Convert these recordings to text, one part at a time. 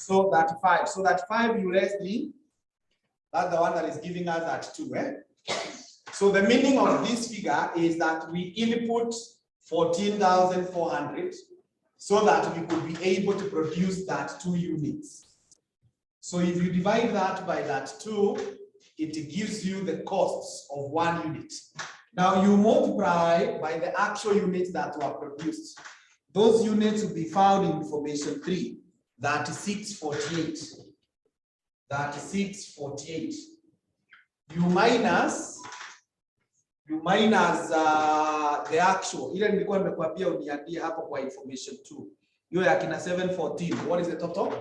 So that 5. So that 5 you raise 3. That's the one that is giving us that 2. So the meaning of this figure is that we input 14,400 so that we could be able to produce that 2 units. So if you divide that by that 2, it gives you the costs of 1 unit. Now you multiply by the actual units that were produced. Those units will be found in information 3, that is 648. That is 648. You minus the actual. Ile nilikuwa nimekuambia uniandie hapo kwa information 2. Hiyo ya kina 714. What is the total?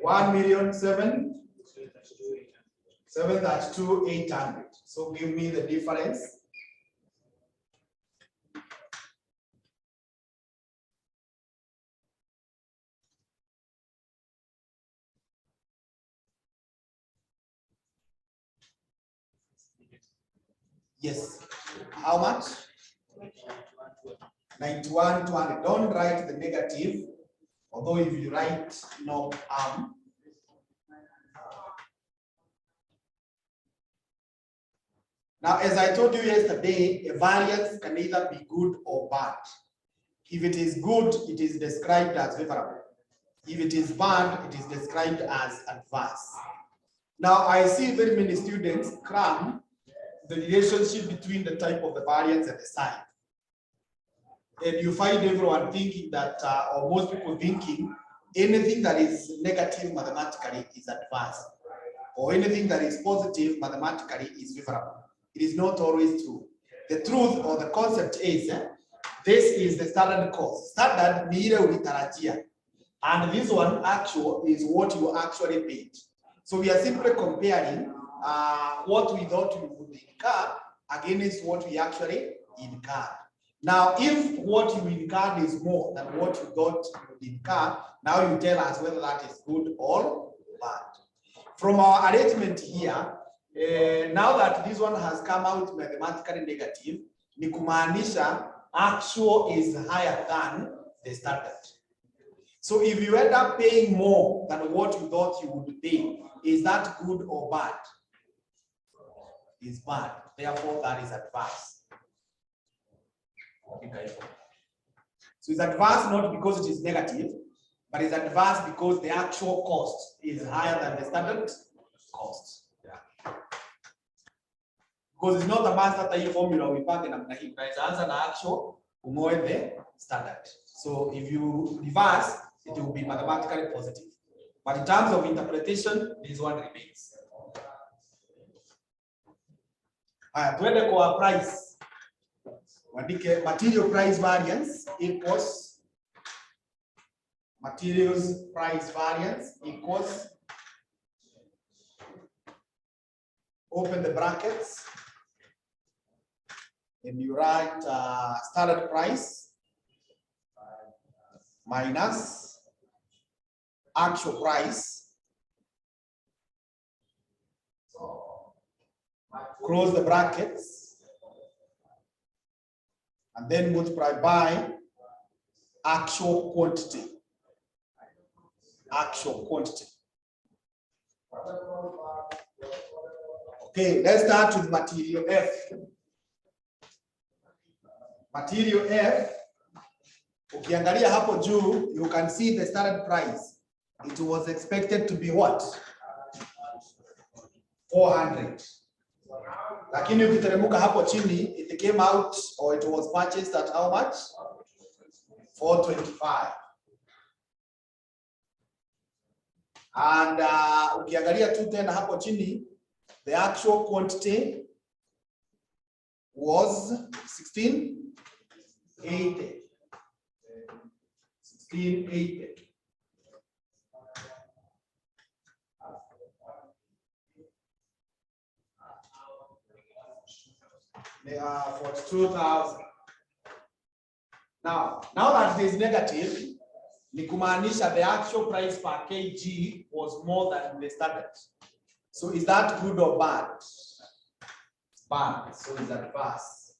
1,732,800. So give me the difference. Yes. How much? 91,200. Don't write the negative, although if you write no Now, as I told you yesterday, a variance can either be good or bad. If it is good, it is described as favorable. If it is bad, it is described as adverse. Now, I see very many students cram the relationship between the type of the variance and the sign. And you find everyone thinking that, or most people thinking, anything that is negative mathematically is adverse, or anything that is positive mathematically is favorable. It is not always true. The truth or the concept is, this is the standard cost. Standard ni ile ulitarajia. And this one actual is what you actually paid. So we are simply comparing what we thought we would incur against what we actually incurred. Now, if what you incurred is more than what you thought you would incur, now you tell us whether that is good or bad. From our arrangement here, now that this one has come out mathematically negative, ni kumaanisha actual is higher than the standard. So if you end up paying more than what you thought you would pay, is that good or bad? It's bad. Therefore, that is adverse. Okay. So it's adverse not because it is negative, but it's adverse because the actual cost is higher than the standard cost. Because it's not a master that formula we pack in a answer na actual umoe the standard. So if you reverse, it will be mathematically positive. But in terms of interpretation, this one remains. Tuende kwa price. Wandike material price variance equals materials price variance equals, open the brackets, and you write standard price minus actual price, close the brackets, and then multiply by actual quantity. Actual quantity. Okay, let's start with material F. Material F, ukiangalia hapo juu, you can see the standard price. It was expected to be what? 400. Lakini ukiteremka hapo chini, it came out, or it was purchased at how much? 425. And ukiangalia tu tena hapo chini, the actual quantity was 1680. 1680. They are 42,000. Now that it is negative, ni kumaanisha the actual price per kg was more than the standard. So is that good or bad? Bad. So is adverse.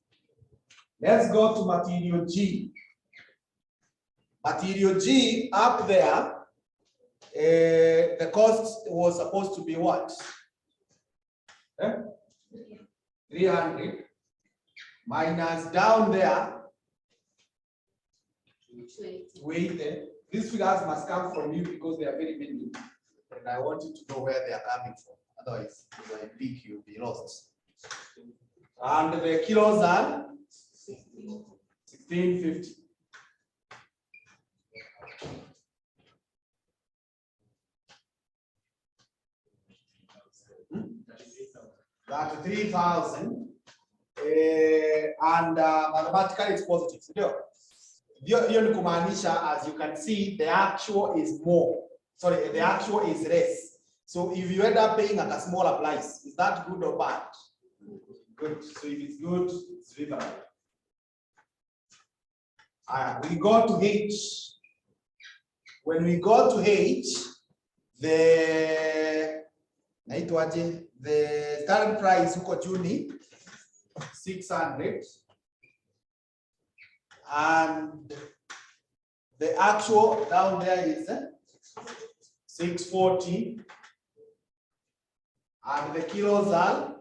Let's go to material G. Material G, up there, the cost was supposed to be what? 300 minus down there. Wait, these figures must come from you because they are very many, and I want you to know where they are coming from. Otherwise, when I pick, you'll be lost. And the kilos are 1650. That 3,000, and mathematically it's positive. As you can see, the actual is more. Sorry, the actual is less. So if you end up paying at a smaller price, is that good or bad? Good. So if it's good, it's favorable. We go to H. When we go to H, the starting price uko Juni 600, and the actual down there is 640, and the kilos are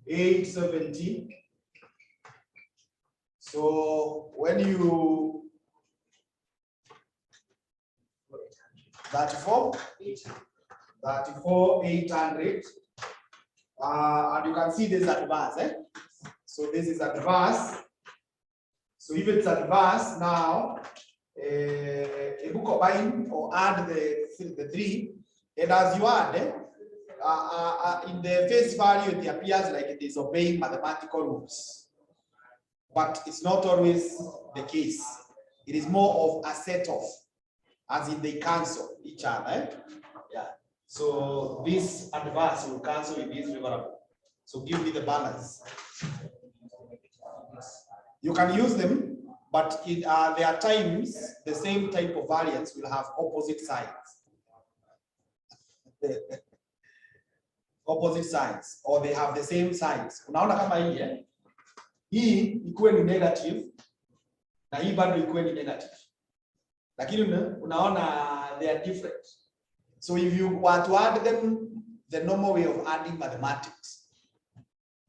870. So when you 34,800, and you can see this advance. So this is advance. So if it's advance now, you combine or add the 3, and as you add, in the face value, it appears like it is obeying mathematical rules, but it's not always the case. It is more of a set off, as in they cancel each other. Yeah. So this advance will cancel with this favorable. So give me the balance. You can use them, but there are times the same type of variance will have opposite signs. Opposite signs, or they have the same signs. Unaona kama hii ikuwe ni negative na hii bado ikuwe ni negative. Lakini unaona they are different. So if you want to add them the normal way of adding mathematics,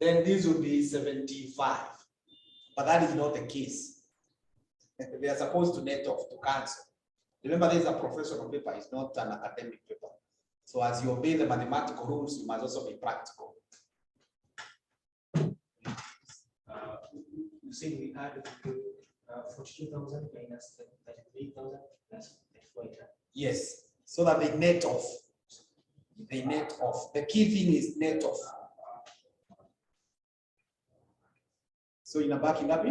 then this would be 75. But that is not the case. They are supposed to net off, to cancel. Remember, this is a professional paper, it's not an academic paper. So as you obey the mathematical rules, you must also be practical. You say we add 42,000 minus 33,000 plus 34,000. Yes, so that they net off. They net off. The key thing is net off. So in a backing up,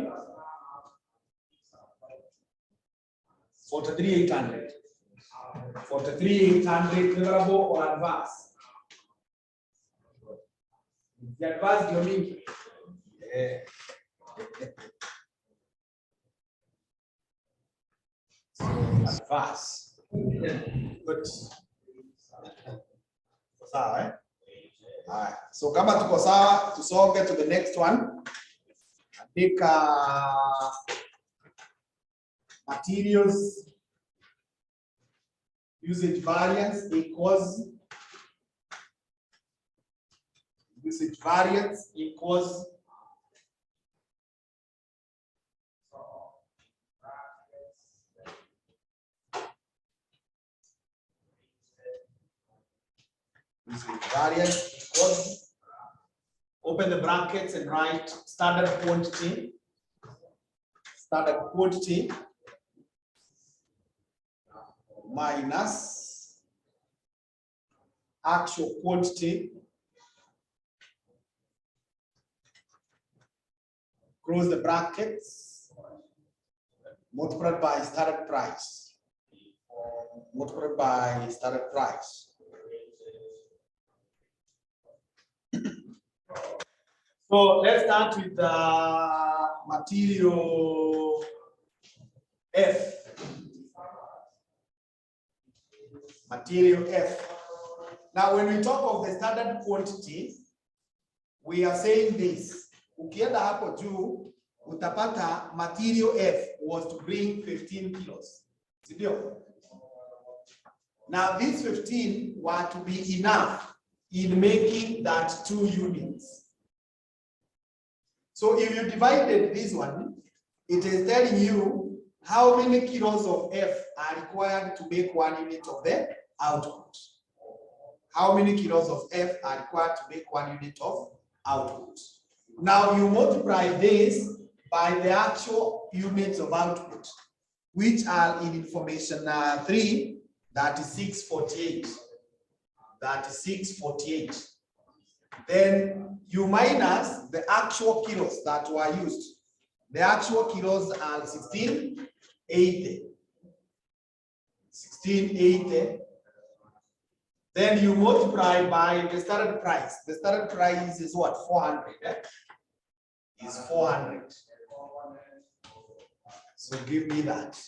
43,800. 43,800 favorable or adverse. The adverse you mean? So adverse. Good. Sawa, eh? Alright. So kama tuko sawa, tusonge to the next one. Andika materials usage variance equals usage variance equals usage variance equals, open the brackets and write standard quantity minus actual quantity, close the brackets, multiplied by started price, multiplied by started price. So let's start with the material F. Material F. Now, when we talk of the standard quantity, we are saying this. Ukienda hapo juu, utapata material F was to bring 15 kilos. Sindio? Now these 15 were to be enough in making that 2 units. So if you divided this one, it is telling you how many kilos of F are required to make 1 unit of the output. How many kilos of F are required to make 1 unit of output. Now you multiply this by the actual units of output, which are in information 3, that is 648. That is 648. Then you minus the actual kilos that were used. The actual kilos are 1680. 1680. Then you multiply by the started price. The started price is what? 400. Is 400. So give me that.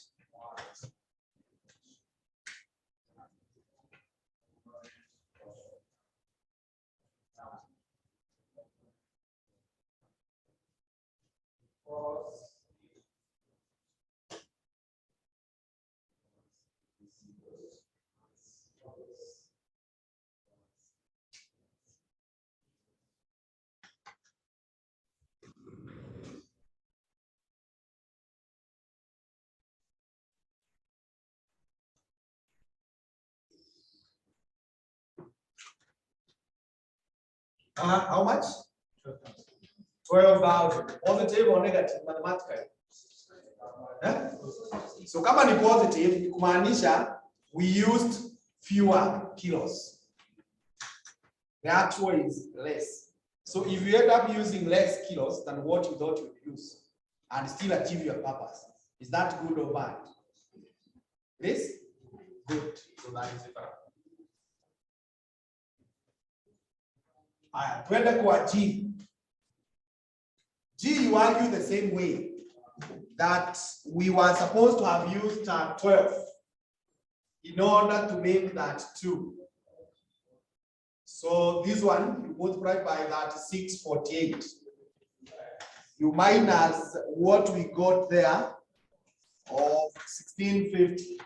How much? 12,000. Positive or negative mathematically? Eh? So kama ni positive, ni kumaanisha we used fewer kilos. The actual is less. So if you end up using less kilos than what you thought you'd use and still achieve your purpose, is that good or bad? It is good. So that is different. Twende kwa G. G, you argue the same way that we were supposed to have used 12 in order to make that 2. So this one, you multiply by that 648. You minus what we got there of 1650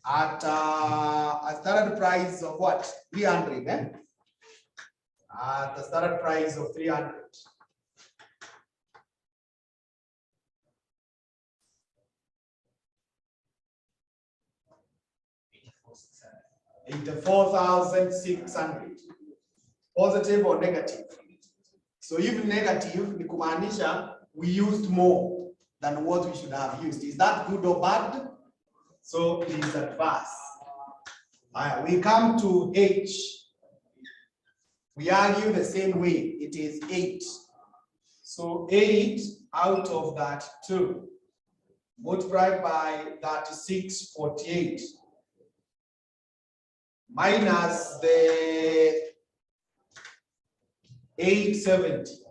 at a started price of what? 300, eh? At the started price of 300. $84,600. Positive or negative? So even negative, ni kumaanisha we used more than what we should have used. Is that good or bad? So it is adverse. We come to H. We argue the same way. It is 8. So 8 out of that 2 multiplied by that 648 minus the 870.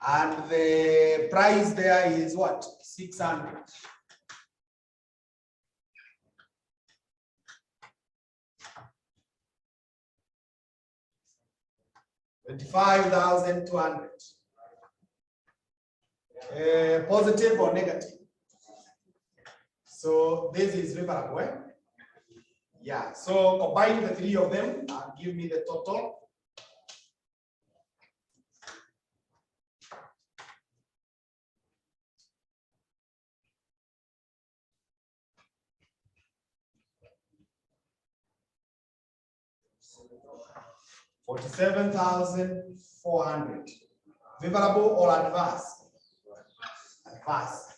And the price there is what? 600. $25,200. Positive or negative? So this is favorable. Eh? Yeah. So combine the 3 of them and give me the total. $47,400. Favorable or adverse? Adverse.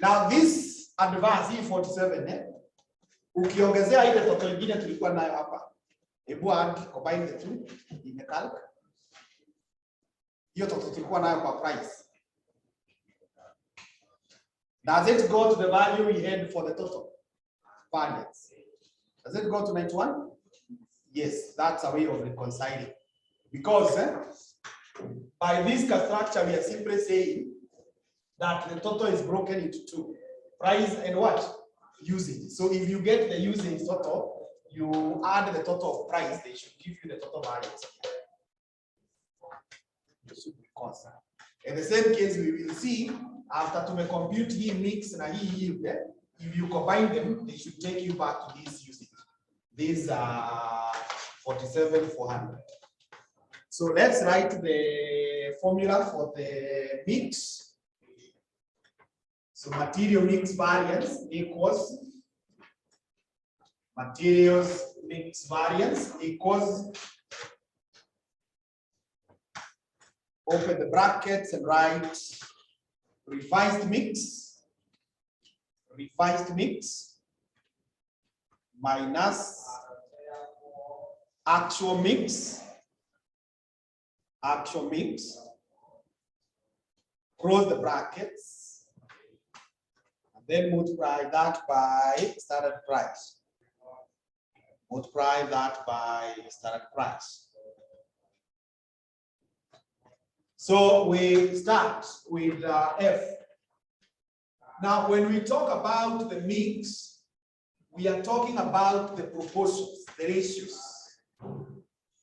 Now this adverse hii 47 ukiongezea ile total nyingine tulikuwa nayo hapa. Hebu add combine the 2 in the calc. Hiyo total tulikuwa nayo kwa price. Does it go to the value we had for the total variance? Does it go to 91? Yes, that's a way of reconciling. Because by this structure, we are simply saying that the total is broken into 2. Price and what? Usage. So if you get the usage total, you add the total of price, they should give you the total variance. should be constant. In the same case, we will see after to compute hii mix na hii yield, if you combine them, they should take you back to this usage. These are 47,400. So let's write the formula for the mix. So material mix variance equals materials mix variance equals, open the brackets and write revised mix minus actual mix, close the brackets, and then multiply that by standard price. Multiply that by standard price. So we start with F. Now, when we talk about the mix, we are talking about the proportions, the ratios.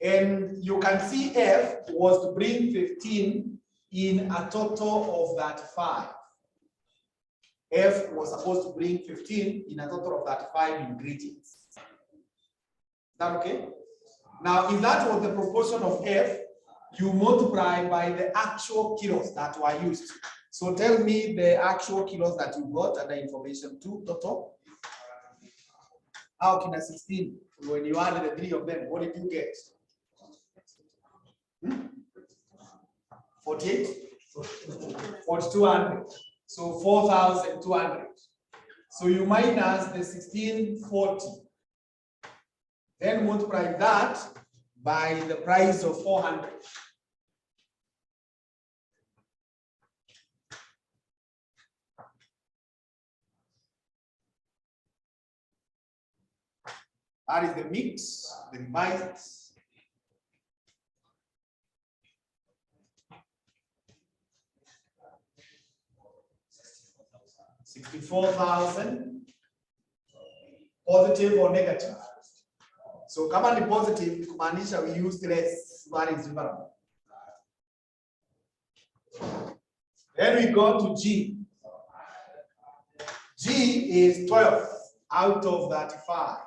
And you can see F was to bring 15 in a total of 35. F was supposed to bring 15 in a total of 35 ingredients. Is that okay? Now, if that was the proportion of F, you multiply by the actual kilos that were used. So tell me the actual kilos that you got and the information to total. How can I 16? When you added the three of them, what did you get? 48? 4,200. So 4,200. So you minus the 1,640. Then multiply that by the price of 400. That is the mix, the revised. $64,000, positive or negative. So kama ni positive, kumaanisha we used less variance variable. Then we go to G. G is 12 out of 35.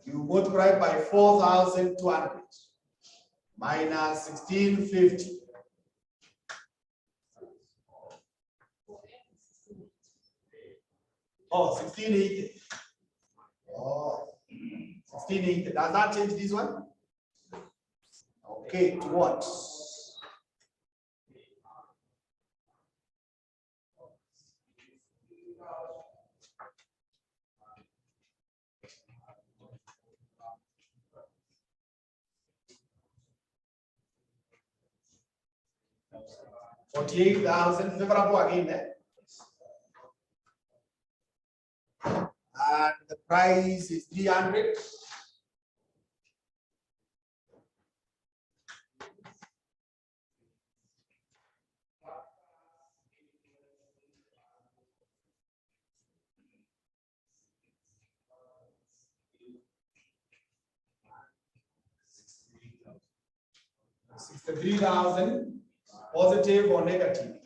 You multiply by 4,200 minus 1,650. Oh, 1,680. Oh, 1,680. Does that change this one? Okay, to what? $48,000 favorable again there. And the price is 300. $63,000, positive or negative.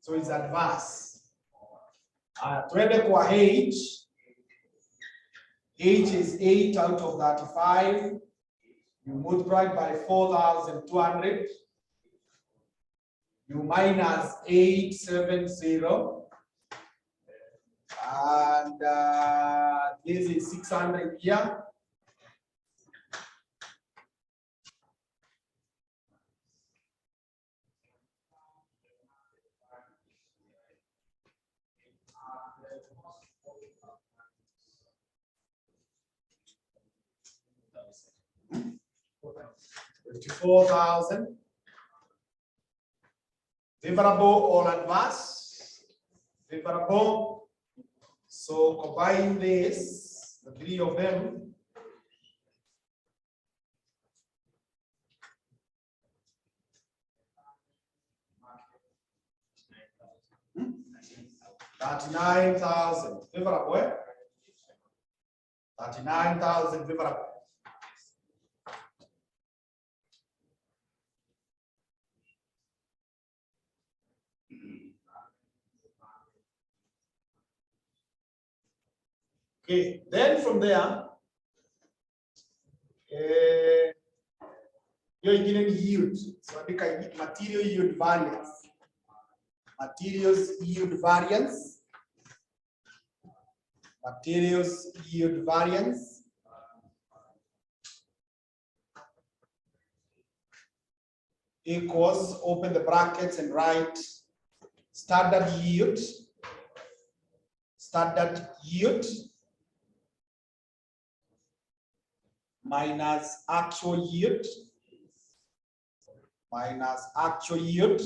So it's adverse. Twende kwa H. H is 8 out of 35. You multiply by 4,200. You minus 870. And this is 600 here. $54,000. Favorable or adverse? Favorable. So combine this, the three of them. $39,000 favorable. 39,000 favorable. Okay, then from there, you're getting yield. So I think I need material yield variance. Materials yield variance. Materials yield variance. Equals, open the brackets and write standard yield. Standard yield minus actual yield. Minus actual yield.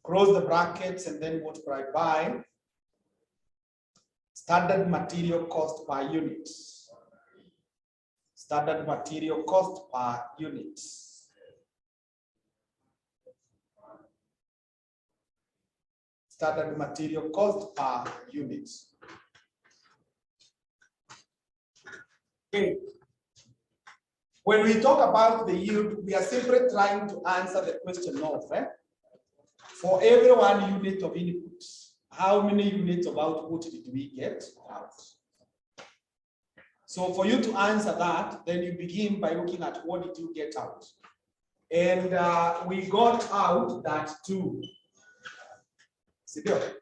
Close the brackets and then multiply by standard material cost per unit. Standard material cost per unit. Standard material cost per unit. Okay. When we talk about the yield, we are simply trying to answer the question of for every 1 unit of input, how many units of output did we get out? So for you to answer that, then you begin by looking at what did you get out. And we got out that 2. See there?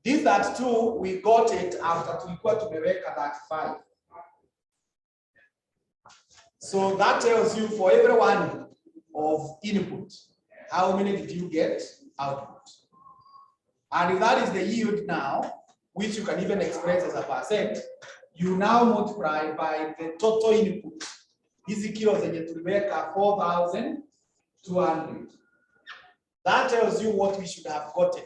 This that 2, we got it after tulikuwa tumeweka that 5. So that tells you for every 1 of input, how many did you get output? And if that is the yield now, which you can even express as a percent, you now multiply by the total input. Hizi kilo zenye tuliweka 4,200. That tells you what we should have gotten.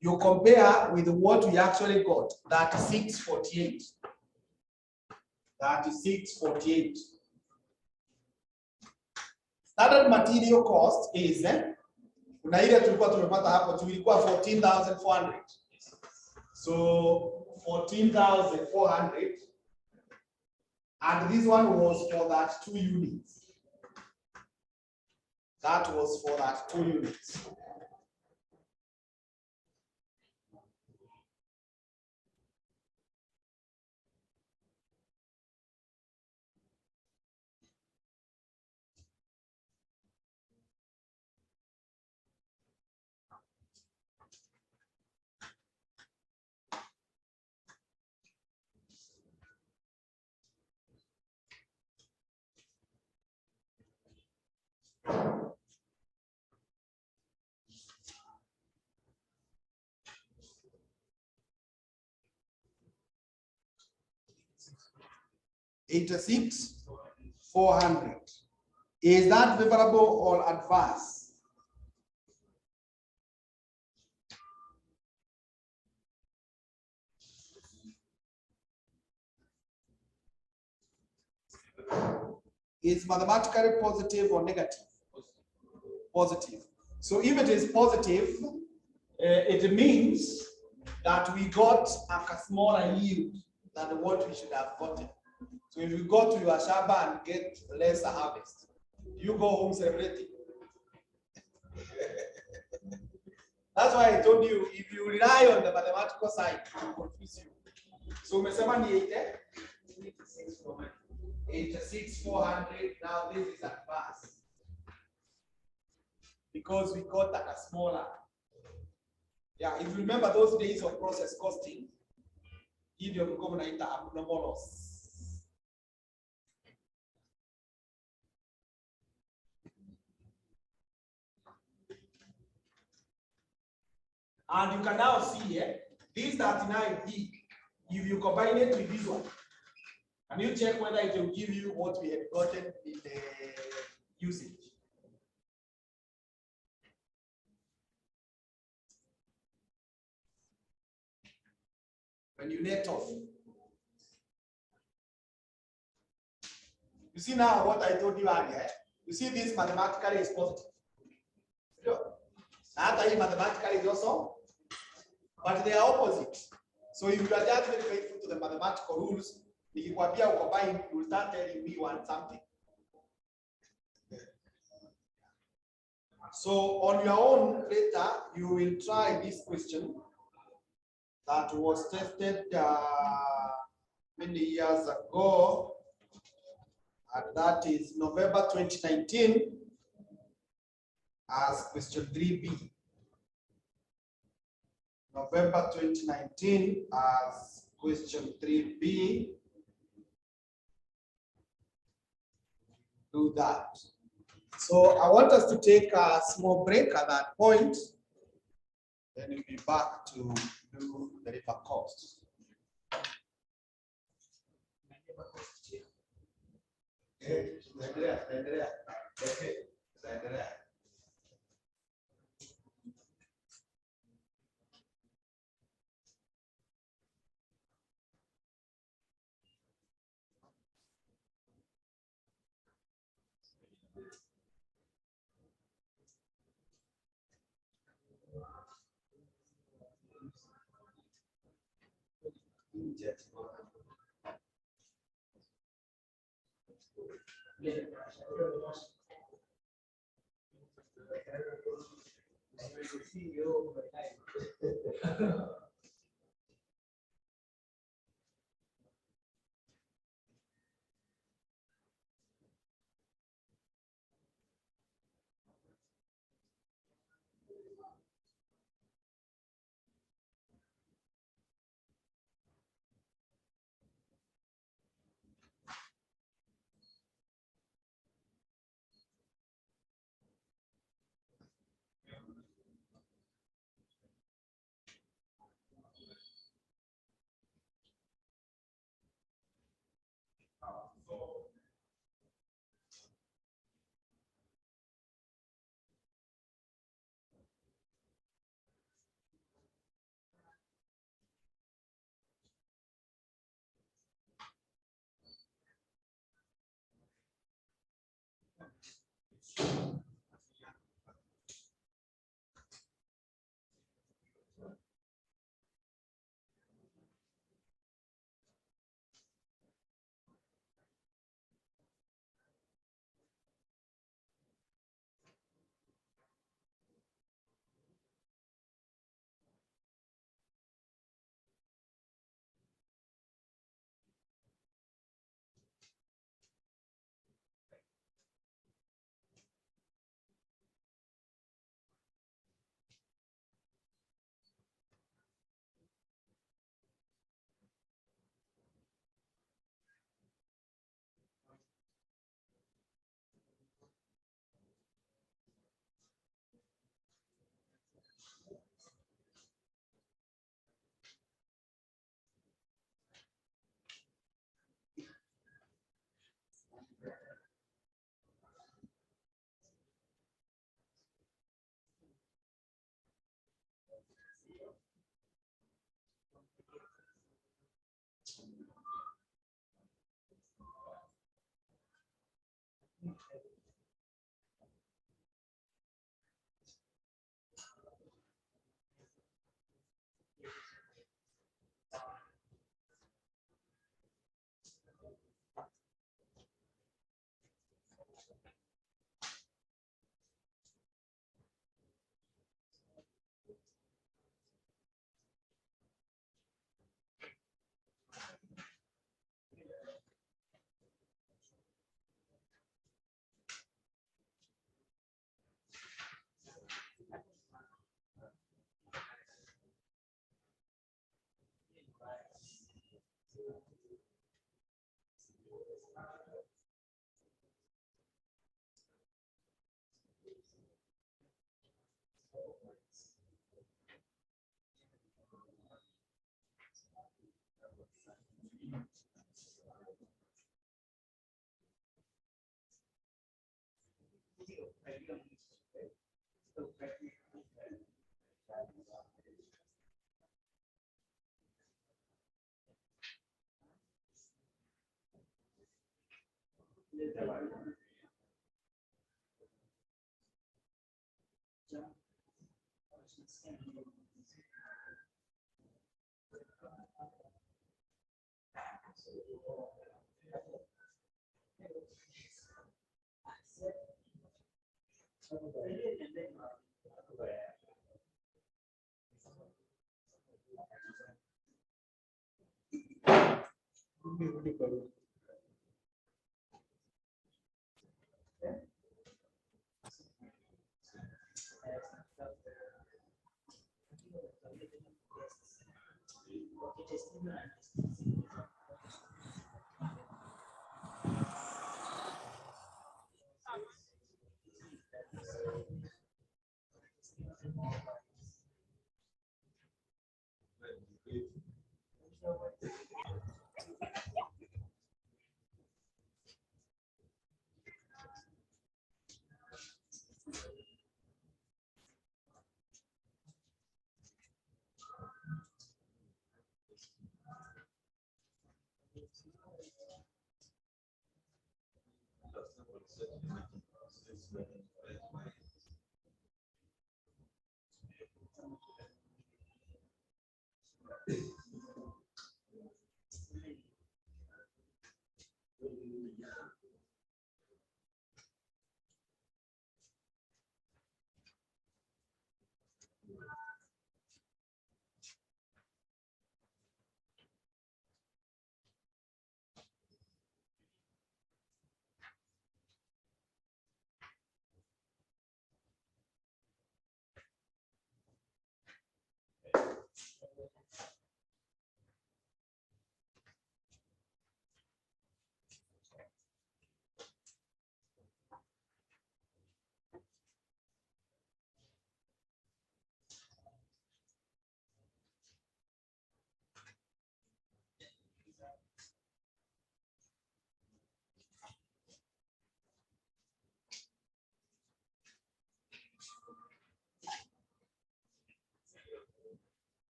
You compare with what we actually got, that 648. That is 648. Standard material cost is kuna ile tulikuwa tumepata hapo tulikuwa 14,400. So 14,400, and this one was for that 2 units. That was for that 2 units. $86,400. Is that favorable or adverse? Is mathematically positive or negative? Positive. So if it is positive, it means that we got a smaller yield than what we should have gotten. So if you go to your shamba and get lesser harvest, you go home celebrating. That's why I told you, if you rely on the mathematical side, it will confuse you. So umesema ni 86,400. Now this is advanced because we got a smaller. Yeah, if you remember those days of process costing, if you're going to abnormal loss. And you can now see this 39B, if you combine it with this one, and you check whether it will give you what we had gotten in the usage. When you net off. You see now what I told you earlier. You see this mathematically is positive. That mathematically is also, but they are opposite. So if you are just very faithful to the mathematical rules, if you combine, you will start telling me one something. So on your own later, you will try this question that was tested many years ago, and that is November 2019 as question 3B. November 2019 as question 3B. Do that. So I want us to take a small break at that point. Then we'll be back to do the river course.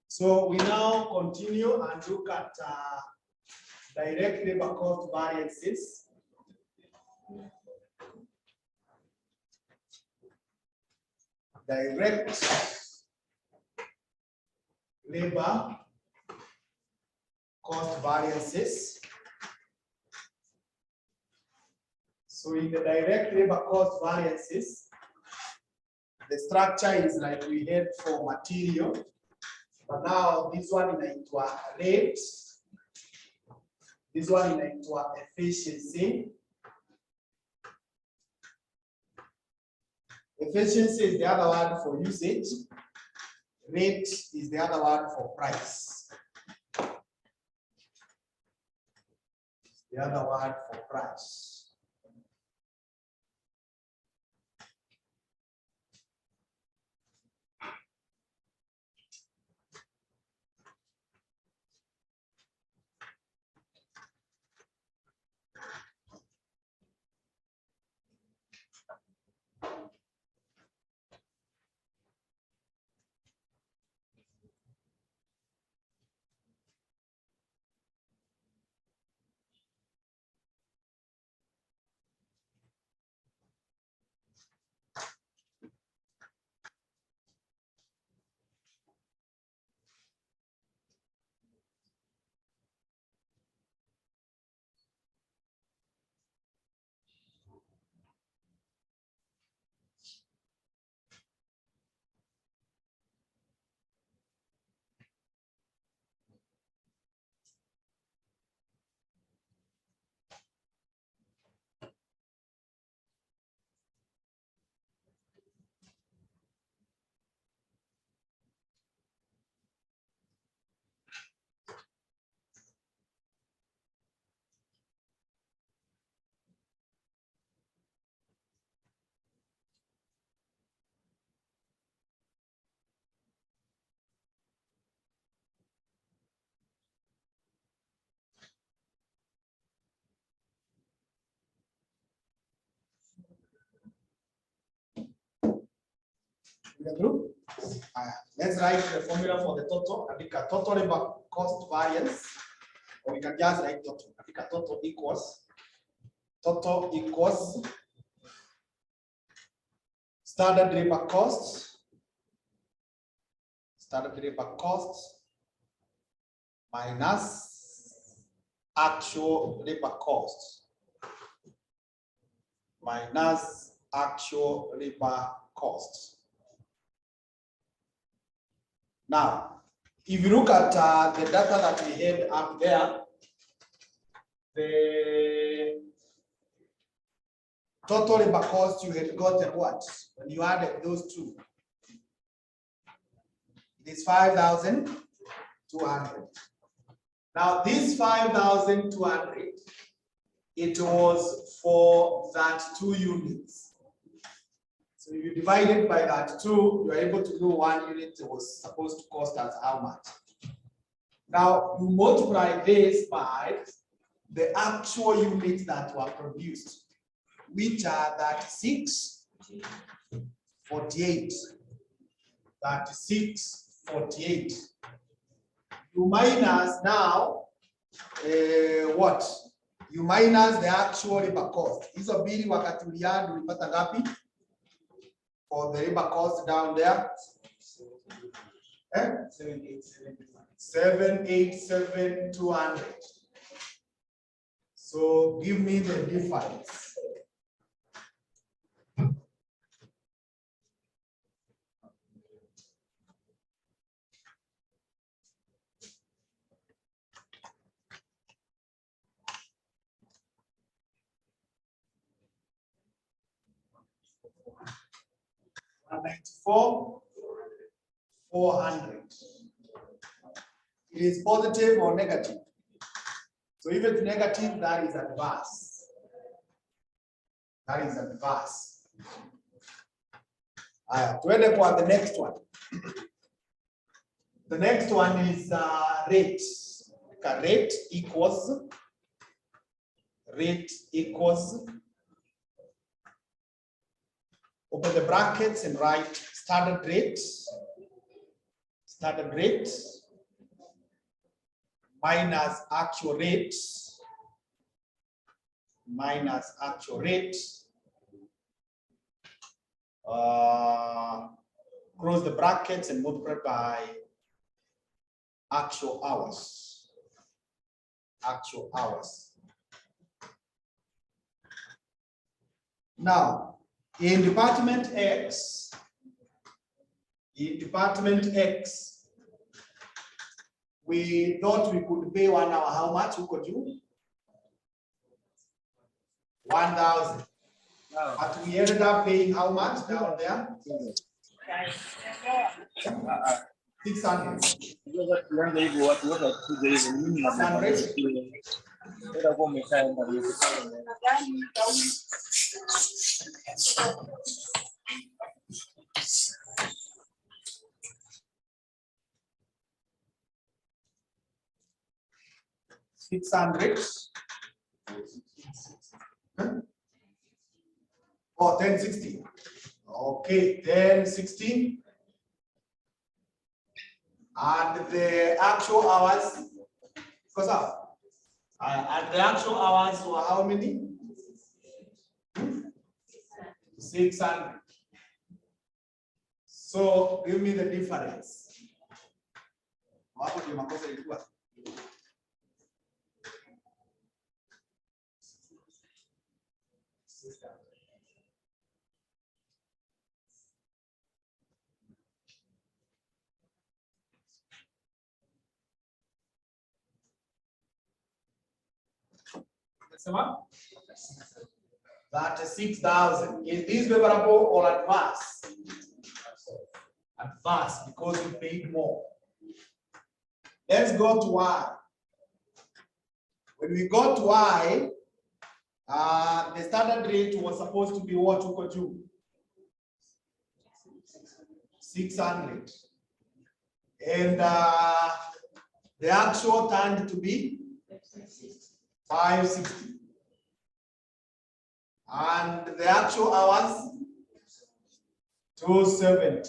So we now continue and look at direct labor cost variances. Direct labor cost variances. So in the direct labor cost variances, the structure is like we had for material, but now this one inaitwa rate, this one inaitwa efficiency. Efficiency is the other word for usage. Rate is the other word for price. The other word for price. Through. Let's write the formula for the total. I think a total labor cost variance, or we can just write total. I think a total equals standard labor costs minus actual labor costs minus actual labor costs. Now, if you look at the data that we had up there, the total labor cost you had gotten what? When you added those two, it is 5,200. Now, this 5,200 it was for that 2 units. So if you divide it by that 2, you are able to know 1 unit was supposed to cost us how much. Now you multiply this by the actual units that were produced, which are 36, 48. 36, 48. You minus now what? You minus the actual labor cost. Hizo bili wakati ulianda ulipata ngapi? For the labor cost down there? 787,200. So give me the difference. $194,400. It is positive or negative. So if it's negative, that is adverse. That is adverse. Tuende kwa the next one. The next one is rate. Rate equals. Open the brackets and write standard rate minus actual rate close the brackets and multiply by actual hours. Now in department X, we thought we could pay 1 hour. How much we could do? 1,000. But we ended up paying how much down there? 600. 600. Oh, 1060. Okay, 1060. And the actual hours, because and the actual hours were how many? 600. So give me the difference. Wapo ndio makosa ilikuwa. That is 6,000. Is this favorable or adverse? Adverse, because we paid more. Let's go to Y. When we go to Y, the standard rate was supposed to be what we could do? 600. And the actual turned to be 560. And the actual hours 270.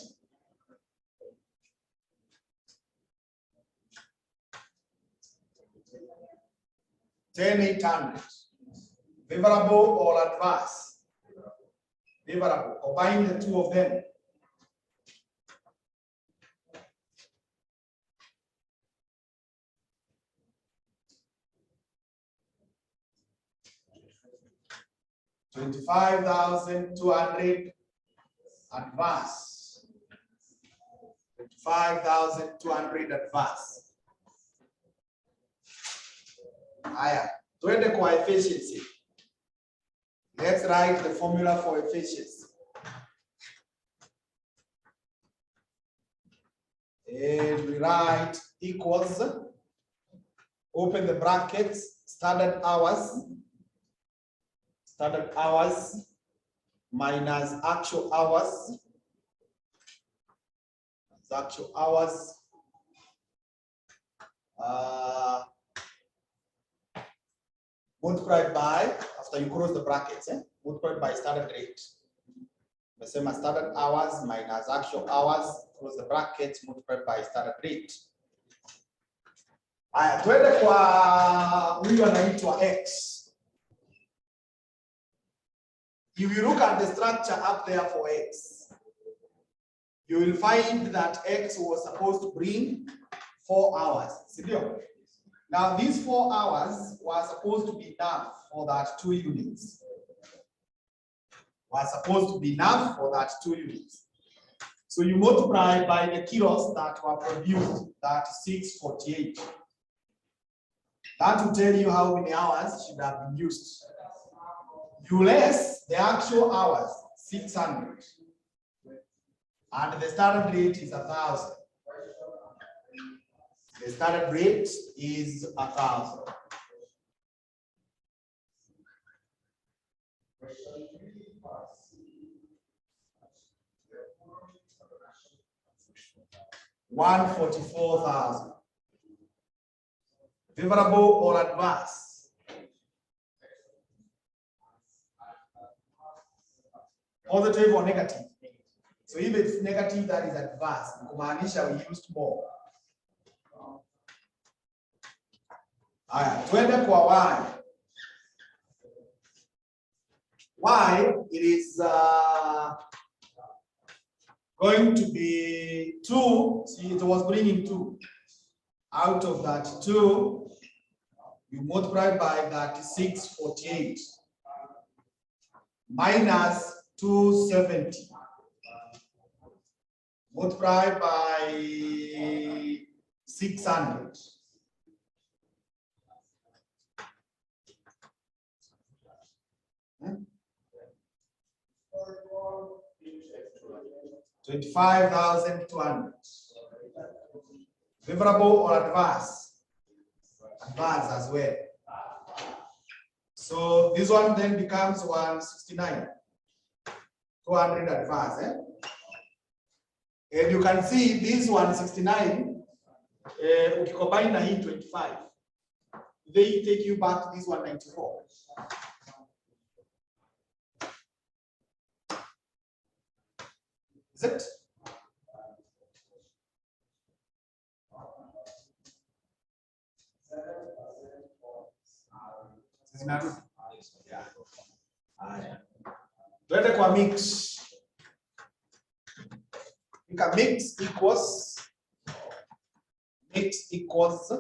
$10,800. Favorable or adverse? Favorable. Combine the two of them. $25,200 advance. $25,200 advance. Higher. Twende kwa efficiency. Let's write the formula for efficiency. And we write equals, open the brackets, standard hours standard hours minus actual hours. Actual hours. Multiplied by, after you close the brackets, multiplied by standard rate. The same as standard hours minus actual hours, close the brackets, multiplied by standard rate. Haya, twende kwa huyu anaitwa X. If you look at the structure up there for X, you will find that X was supposed to bring 4 hours. Now, these 4 hours were supposed to be enough for that 2 units. So you multiply by the kilos that were produced, that 648. That will tell you how many hours should have been used. You less the actual hours, 600. And the standard rate is 1,000. The standard rate is 1,000. $144,000. Favorable or adverse? Positive or negative? So if it's negative, that is adverse. Kumaanisha we used more. Haya, twende kwa Y. Y, it is going to be 2. See, it was bringing 2. Out of that 2, you multiply by that 648 minus 270. Multiply by 600. $25,200. Favorable or adverse? Adverse as well. So this one then becomes 169. 200 adverse. And you can see this 169, if you combine na hii 25, they take you back to this 194. Is it? Yeah. Twende kwa mix. Mix equals,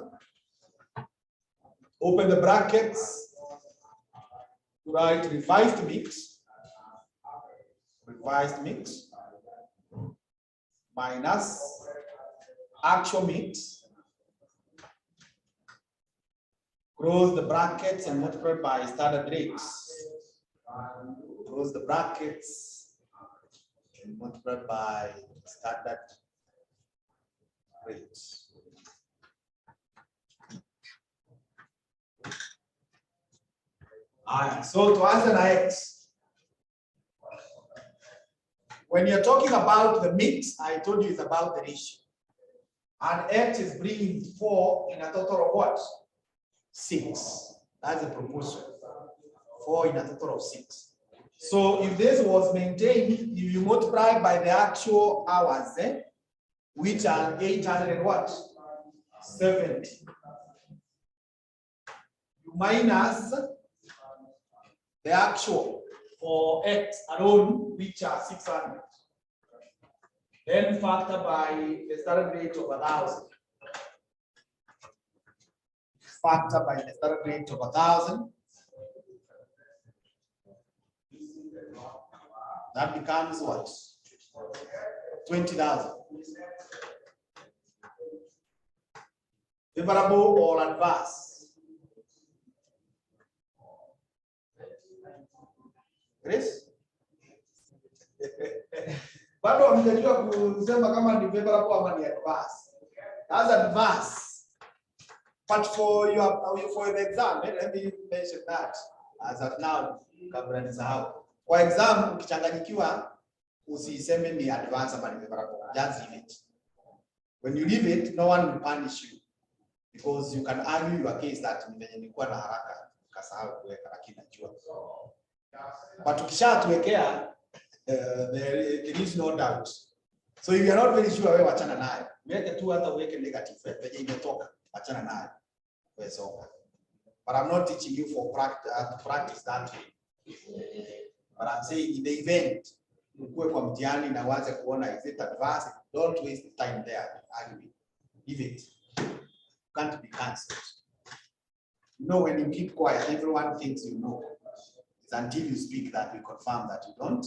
open the brackets, write revised mix minus actual mix, close the brackets and multiply by standard rates. Close the brackets and multiply by standard rates. So to answer X, when you're talking about the mix, I told you it's about the ratio. And X is bringing 4 in a total of what? 6. That's the proportion. 4 in a total of 6. So if this was maintained, you multiply by the actual hours, which are 800 and what? 70. You minus the actual for X alone, which are 600. Then factor by the standard rate of 1,000. Factor by the standard rate of 1,000. That becomes what? 20,000. Favorable or adverse? Chris? Bado hamjajua kusema kama ni favorable ama ni adverse. That's adverse. But for the exam, let me mention that. As of now, kabla nisahau. Kwa exam, ukichanganyikiwa, usiseme ni advance ama ni favorable. Just leave it. When you leave it, no one will punish you. Because you can argue your case that nilikuwa na haraka kasahau kuweka lakini najua. But ukishatuwekea there is no doubt. So if you are not very sure wewe wachana nayo. Weke tu hata uweke negative penye imetoka wachana nayo. Wewe songa. But I'm not teaching you for practice that way. But I'm saying in the event ukue kwa mtihani na uanze kuona is it advanced, don't waste the time there arguing. Leave it. Can't be cancelled. You know, when you keep quiet, everyone thinks you know. It's until you speak that we confirm that you don't.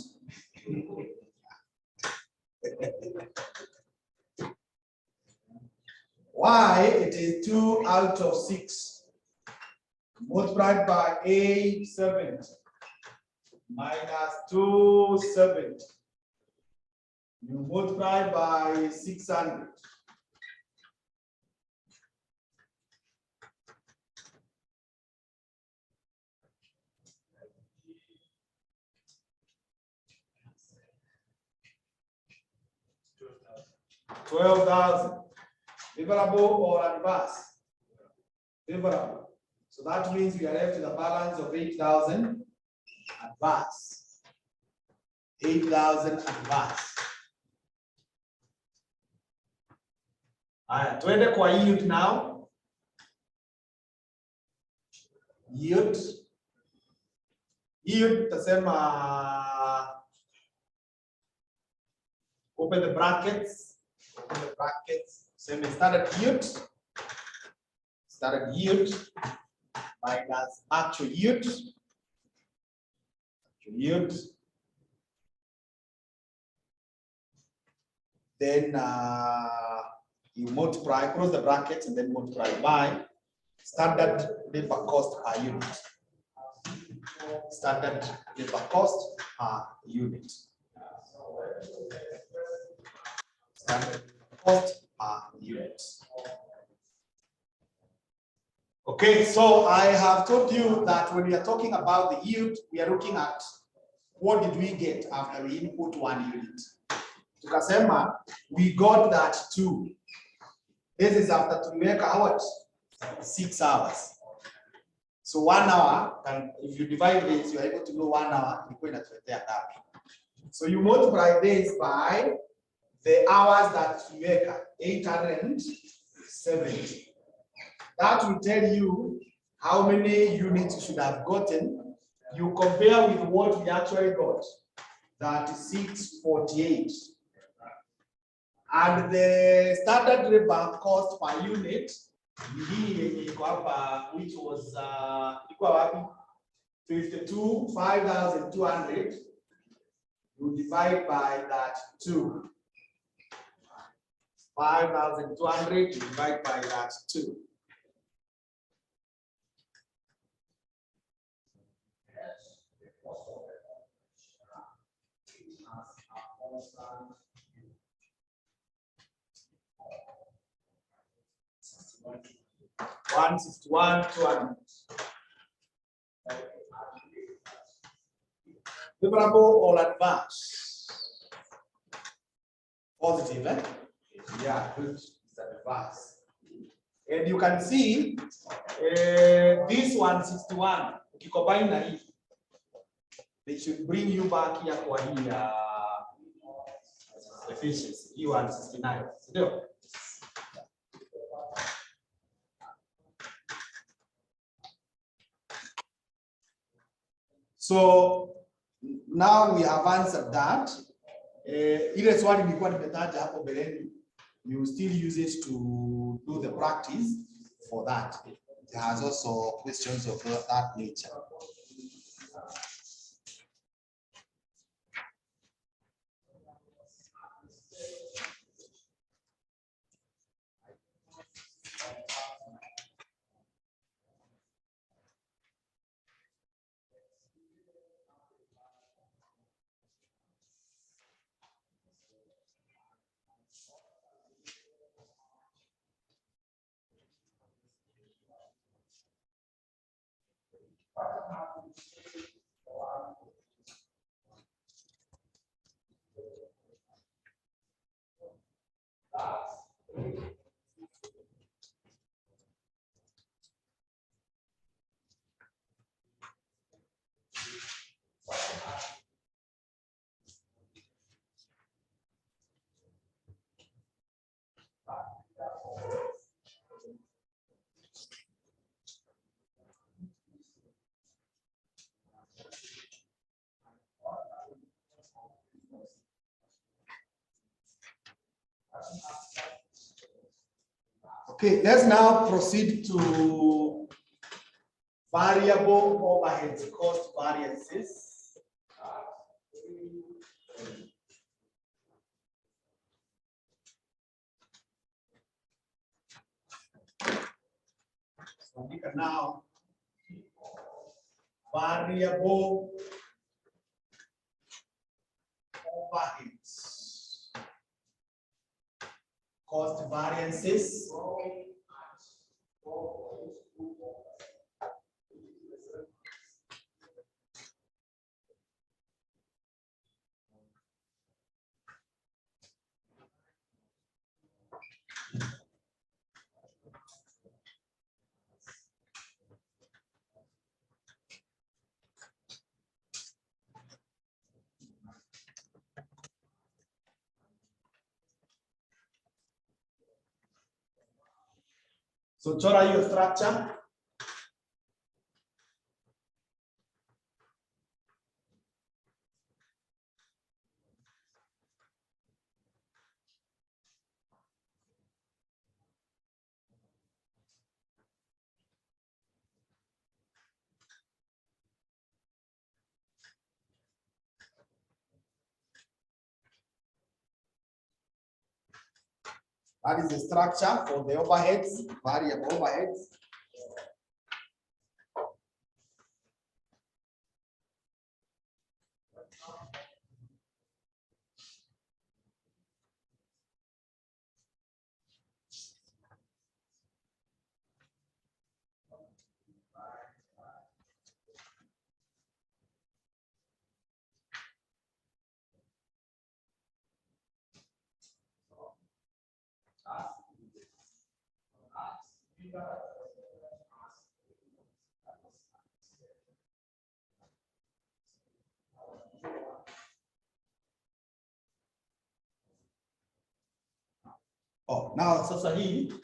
Why it is 2 out of 6 multiplied by 870 minus 270. You multiply by 600. $12,000. Favorable or adverse? Favorable. So that means we are left with a balance of 8,000 adverse. 8,000 adverse. Aya, twende kwa yield now. Yield. Yield tutasema open the brackets. Open the brackets. Same standard yield. Standard yield minus actual yield. Actual yield. Then you multiply, close the brackets, and then multiply by standard labor cost per unit. Standard labor cost per unit. Standard cost per unit. Okay, so I have told you that when we are talking about the yield, we are looking at what did we get after we input 1 unit. Tukasema, we got that 2. This is after tumeweka what? 6 hours. So 1 hour, and if you divide this, you are able to know 1 hour. So you multiply this by the hours that you make, 870. That will tell you how many units you should have gotten. You compare with what we actually got, that is 648. And the standard labor cost per unit, which was 5,200, you divide by that 2. 5,200, you divide by that 2. $161,200. Favorable or adverse? Positive, eh? Yeah, good. It's adverse. And you can see this 161. If you combine that, they should bring you back here for efficiency. 169. Still. So now we have answered that. Ile swali nilikuwa nimetaja hapo mbeleni, you still use it to do the practice for that. It has also questions of that nature. Okay, let's now proceed to variable overheads, cost variances. So we can now variable overheads, cost variances. So chora hiyo structure. That is the structure for the overheads, variable overheads. Oh, now sasa hii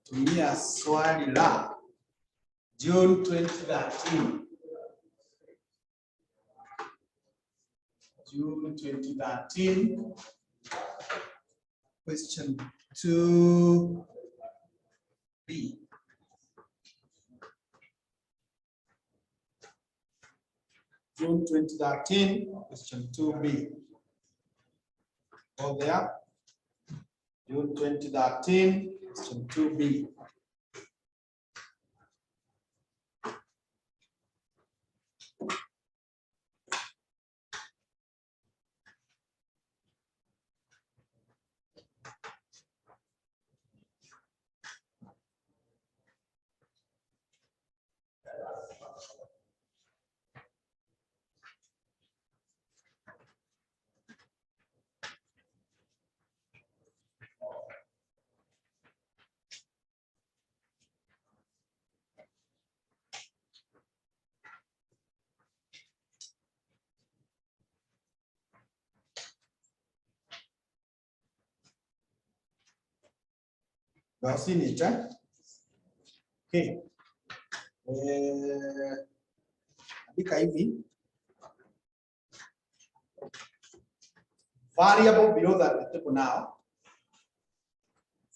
tunatumia swali la June 2013. June 2013. Question 2B. June 2013, question 2B. Go there. June 2013, question 2B. You have seen it, right? Okay. Andika hivi. Variable below that the table now.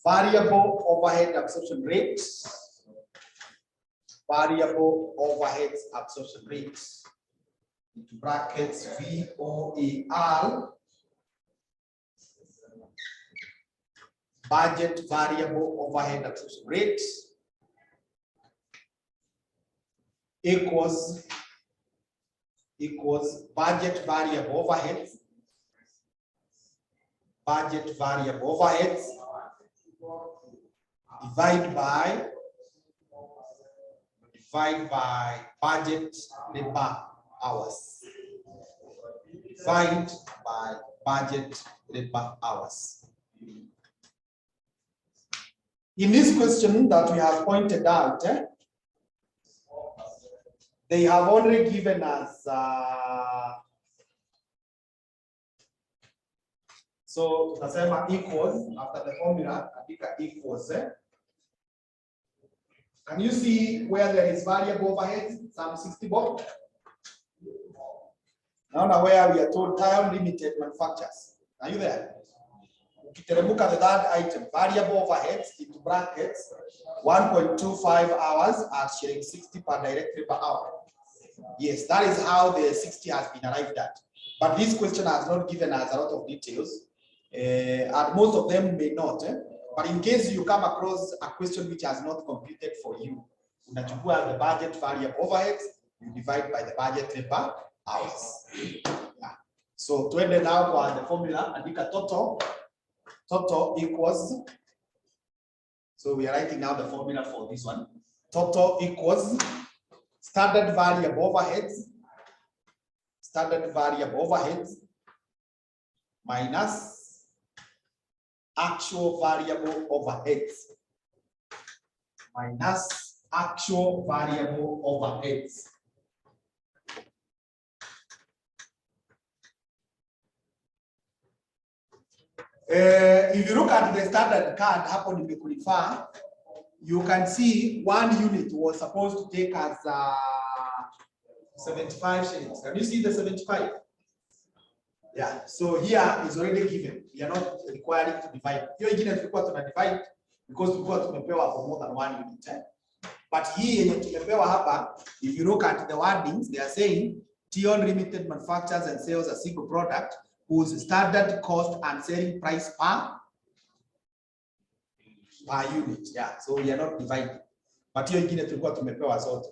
Variable overhead absorption rates. Variable overheads absorption rates. Into brackets VOAR. Budget variable overhead absorption rate equals budget variable overheads. Budget variable overheads divide by budget labor hours. Divide by budget labor hours. In this question that we have pointed out, they have only given us so tunasema equals after the formula katika equals. Can you see where there is variable overheads? Some 60 bob. Now where we are told time limited manufacturers. Are you there? Ukiteremuka the third item, variable overheads into brackets, 1.25 hours at shilling 60 per direct labor hour. Yes, that is how the 60 has been arrived at. But this question has not given us a lot of details, and most of them may not. But in case you come across a question which has not completed for you, unachukua the budget variable overheads, you divide by the budget labor hours. Yeah. So twende now kwa the formula, andika total equals, so we are writing now the formula for this one. Total equals standard variable overheads minus actual variable overheads If you look at the standard card hapo nimekulifaa, you can see 1 unit was supposed to take us 75 shillings. Can you see the 75? Yeah, so here is already given. We are not requiring to divide. Hiyo ingine tulikuwa tuna divide because tulikuwa tumepewa for more than 1 unit. But hii yenye tumepewa hapa, if you look at the wordings, they are saying Tion Limited manufactures and sells a single product whose standard cost and selling price per unit. Yeah, so we are not dividing. But hiyo ingine tulikuwa tumepewa zote.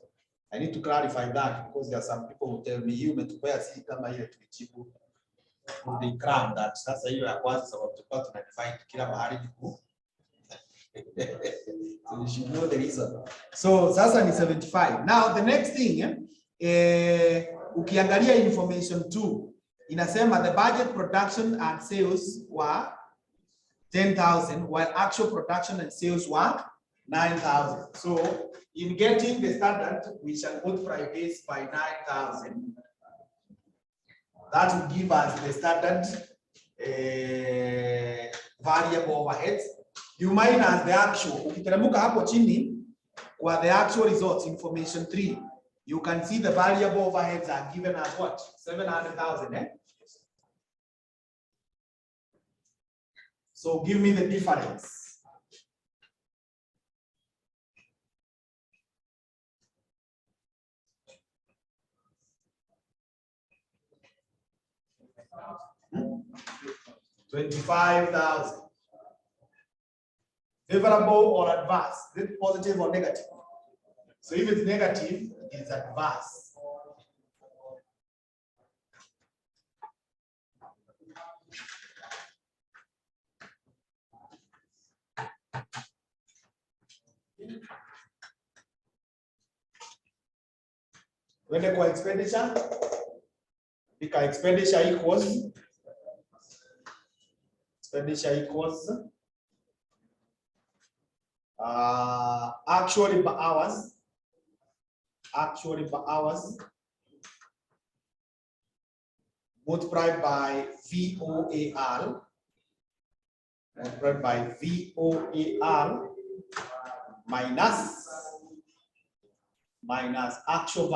I need to clarify that because there are some people who tell me you umetupea si kama ile tulichipu. They cram that. Sasa hiyo ya kwanza sababu tulikuwa tuna divide kila mahali huko. So you should know the reason. So sasa ni 75. Now the next thing, ukiangalia information 2, inasema the budget production and sales were 10,000 while actual production and sales were 9,000. So in getting the standard, we shall multiply this by 9,000. That will give us the standard variable overheads. You minus the actual. Ukiteremuka hapo chini kwa the actual results, information 3, you can see the variable overheads are given as what? 700,000. So give me the difference. Hmm? 25,000. Favorable or adverse? Is it positive or negative? So if it's negative, it's adverse. When they call expenditure, because expenditure equals actually per hours multiplied by VOAR minus actual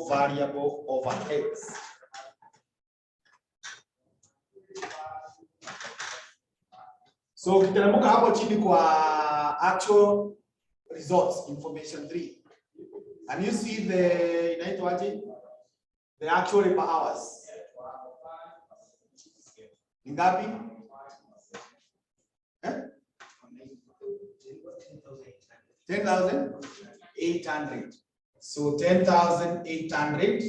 variable overheads. So ukiteremka hapo chini kwa actual results information 3. And you see the inaitwaje? The actual per hours. Ngapi? 10,800. So 10,800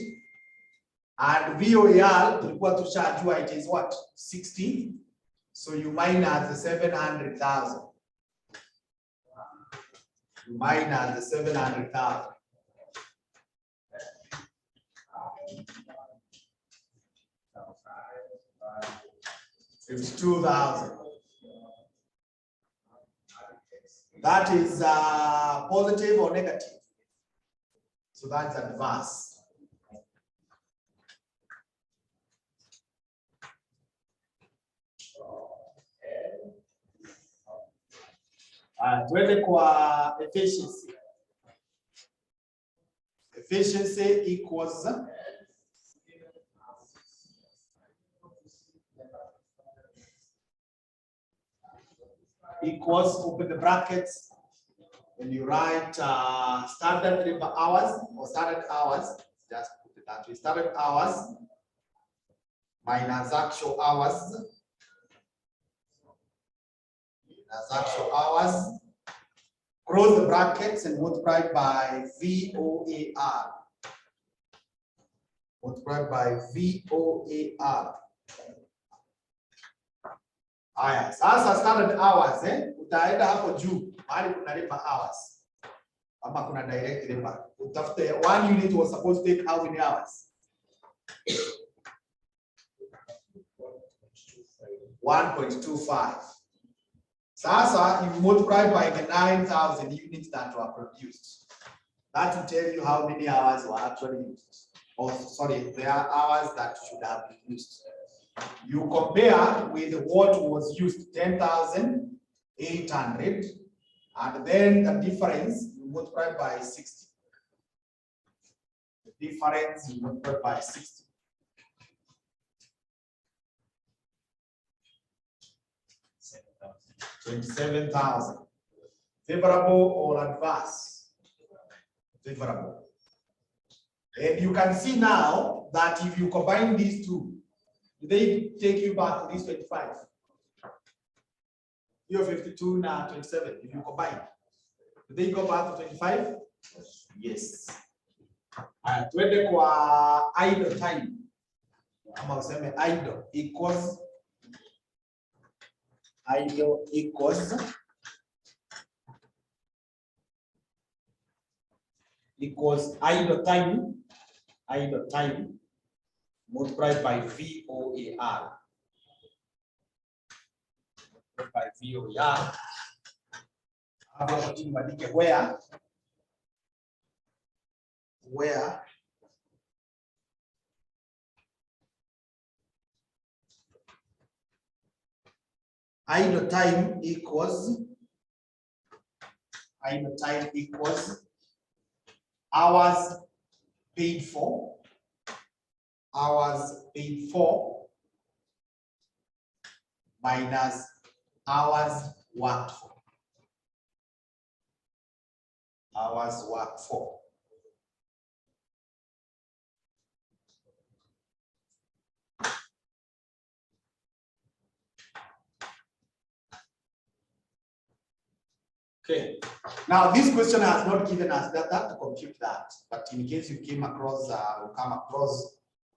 and VOAR tulikuwa tushajua it is what? 60. So you minus the 700,000. You minus the 700,000. $52,000. That is positive or negative. So that's adverse. Twende kwa efficiency. Efficiency equals equals, open the brackets, when you write standard labor hours or standard hours, just put it that way, standard hours minus actual hours, close the brackets and multiply by VOAR. Multiplied by VOAR. Aya, sasa standard hours utaenda hapo juu mahali kuna labor hours. Ama kuna direct labor. Utafute 1 unit was supposed to take how many hours? 1.25. Sasa you multiply by the 9,000 units that were produced. That will tell you how many hours were actually used. Oh, sorry, there are hours that should have been used. You compare with what was used, 10,800, and then the difference you multiply by 60. The difference you multiply by 60. 27,000. Favorable or adverse? Favorable. And you can see now that if you combine these two, they take you back to this 25. You're 52 now 27. If you combine, do they go back to 25? Yes. Twende kwa idle time. Kama useme idle equals idle time multiplied by VOAR. By VOAR. Where idle time equals hours paid for minus hours worked for. Okay. Now this question has not given us data to compute that, but in case you come across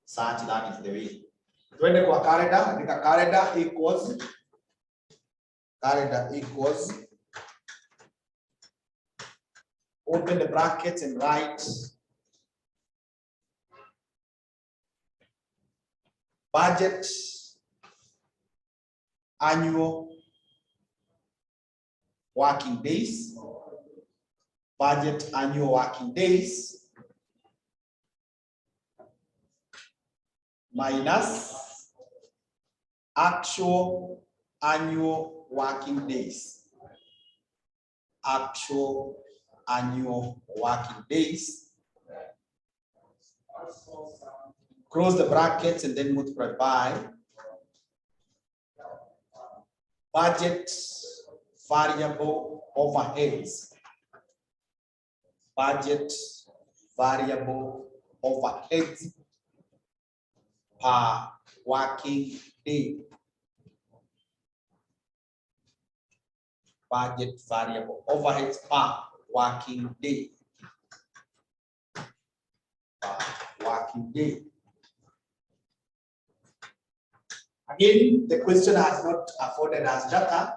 such, that is the way. Twende kwa calendar, the calendar equals open the brackets and write budget annual working days, minus actual annual working days. Close the brackets and then multiply by budget variable overheads. Per working day. Budget variable overheads per working day. Again, the question has not afforded us data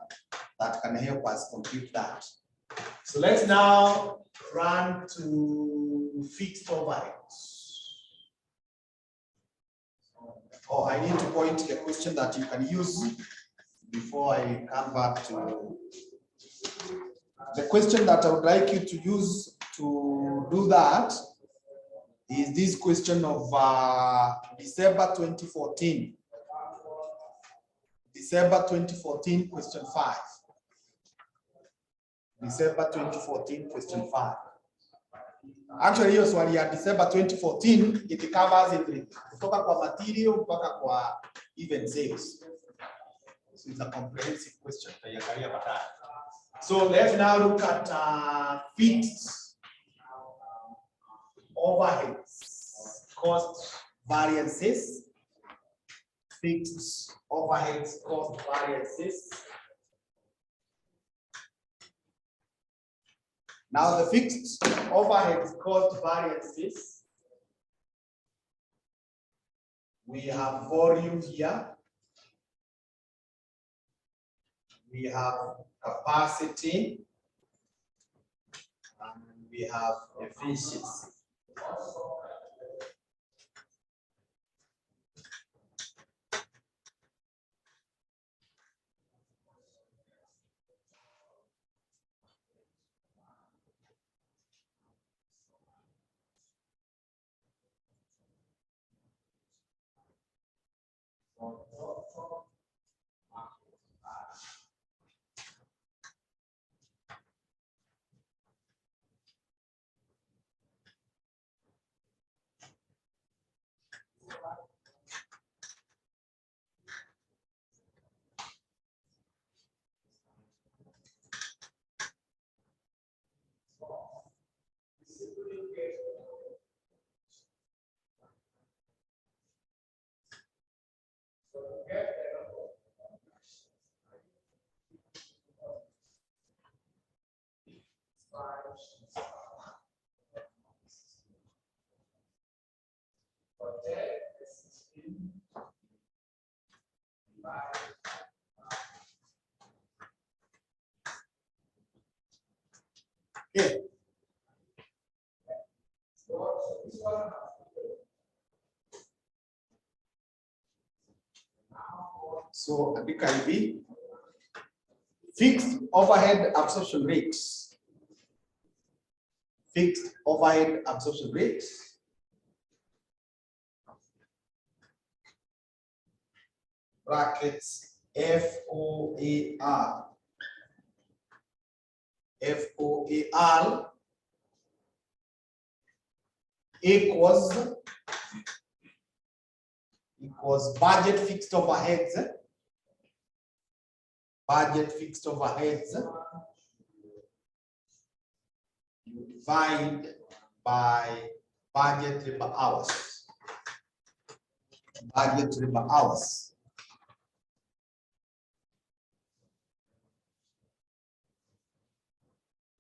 that can help us compute that. So let's now run to fixed overheads. Oh, I need to point the question that you can use before I come back to the question that I would like you to use to do that is this question of December 2014. December 2014, question 5. December 2014, question 5. Actually, hiyo swali ya December 2014, it covers everything. Kutoka kwa material mpaka kwa even sales. So it's a comprehensive question. So let's now look at fixed overheads, cost variances. Fixed overheads, cost variances. Now the fixed overheads, cost variances. We have volume here. We have capacity. And we have efficiency. Okay. So andika hivi, fixed overhead absorption rates. Fixed overhead absorption rates. Brackets FOAR. FOAR equals budget fixed overheads. Budget fixed overheads. You divide by budget labor hours. Budget labor hours.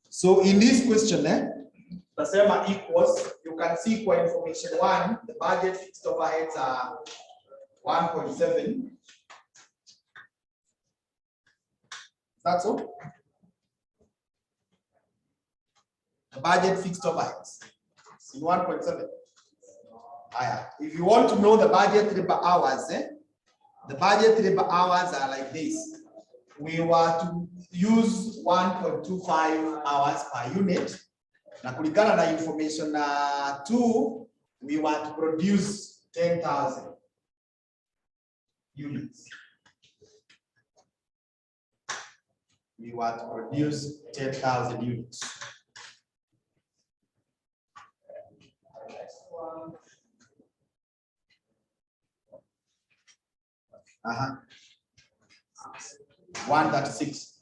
So in this question, the equals, you can see for information one, the budget fixed overheads are 1.7. That's all. The budget fixed overheads is 1.7. If you want to know the budget labor hours, the budget labor hours are like this. We were to use 1.25 hours per unit. Na kulingana na information 2, we want to produce 10,000 units. We want to produce 10,000 units. Uh-huh. 136.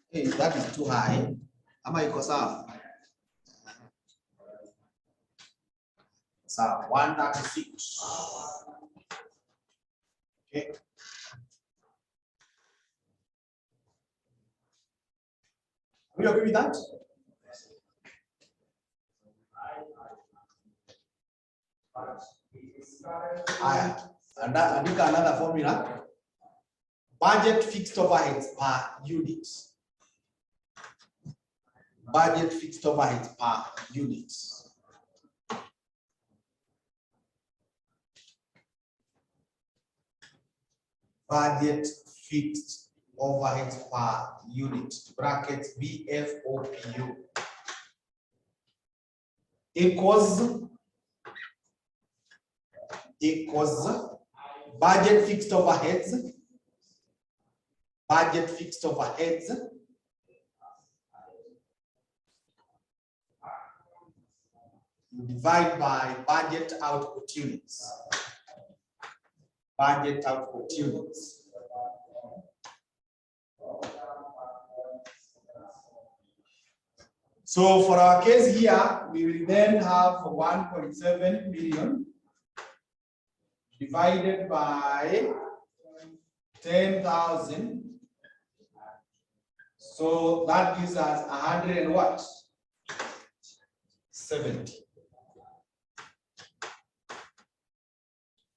Hey, that is too high. Ama iko sawa? Sawa, 136. Okay. Are you agree with that? Andika another formula. Budget fixed overheads per unit. Budget fixed overheads per unit. Budget fixed overheads per unit. Brackets BFOPU equals budget fixed overheads. Budget fixed overheads divide by budget output units. budget output units. So for our case here, we will then have 1.7 million divided by 10,000. So that gives us 100 and what? 70.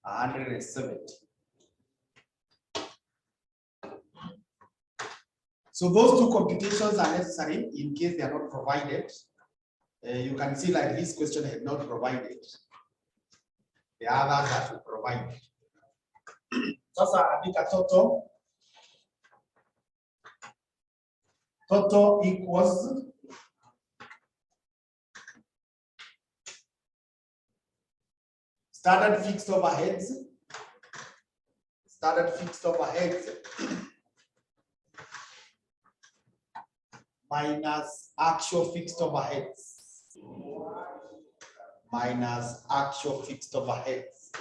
170. So those two computations are necessary in case they are not provided. You can see like this question had not provided. The others that we provide. Sasa andika total. Total equals standard fixed overheads. Standard fixed overheads minus actual fixed overheads. Minus actual fixed overheads.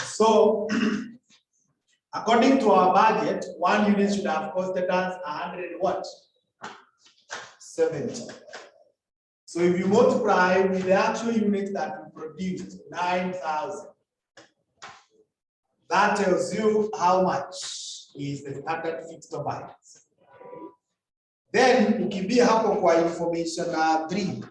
So, according to our budget, 1 unit should have costed us 100 what? 70. So if you multiply with the actual unit that we produced, 9,000, that tells you how much is the standard fixed overheads. Then ukimbia hapo kwa information 3,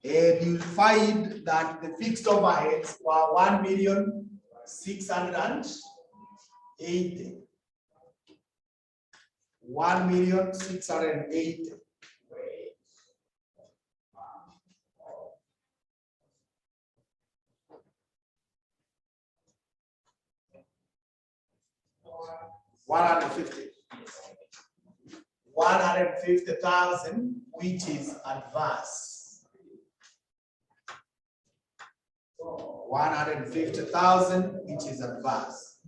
and you'll find that the fixed overheads were 1,680,000. 1,680,000. $150,000, which is advance. 150,000, which is advance.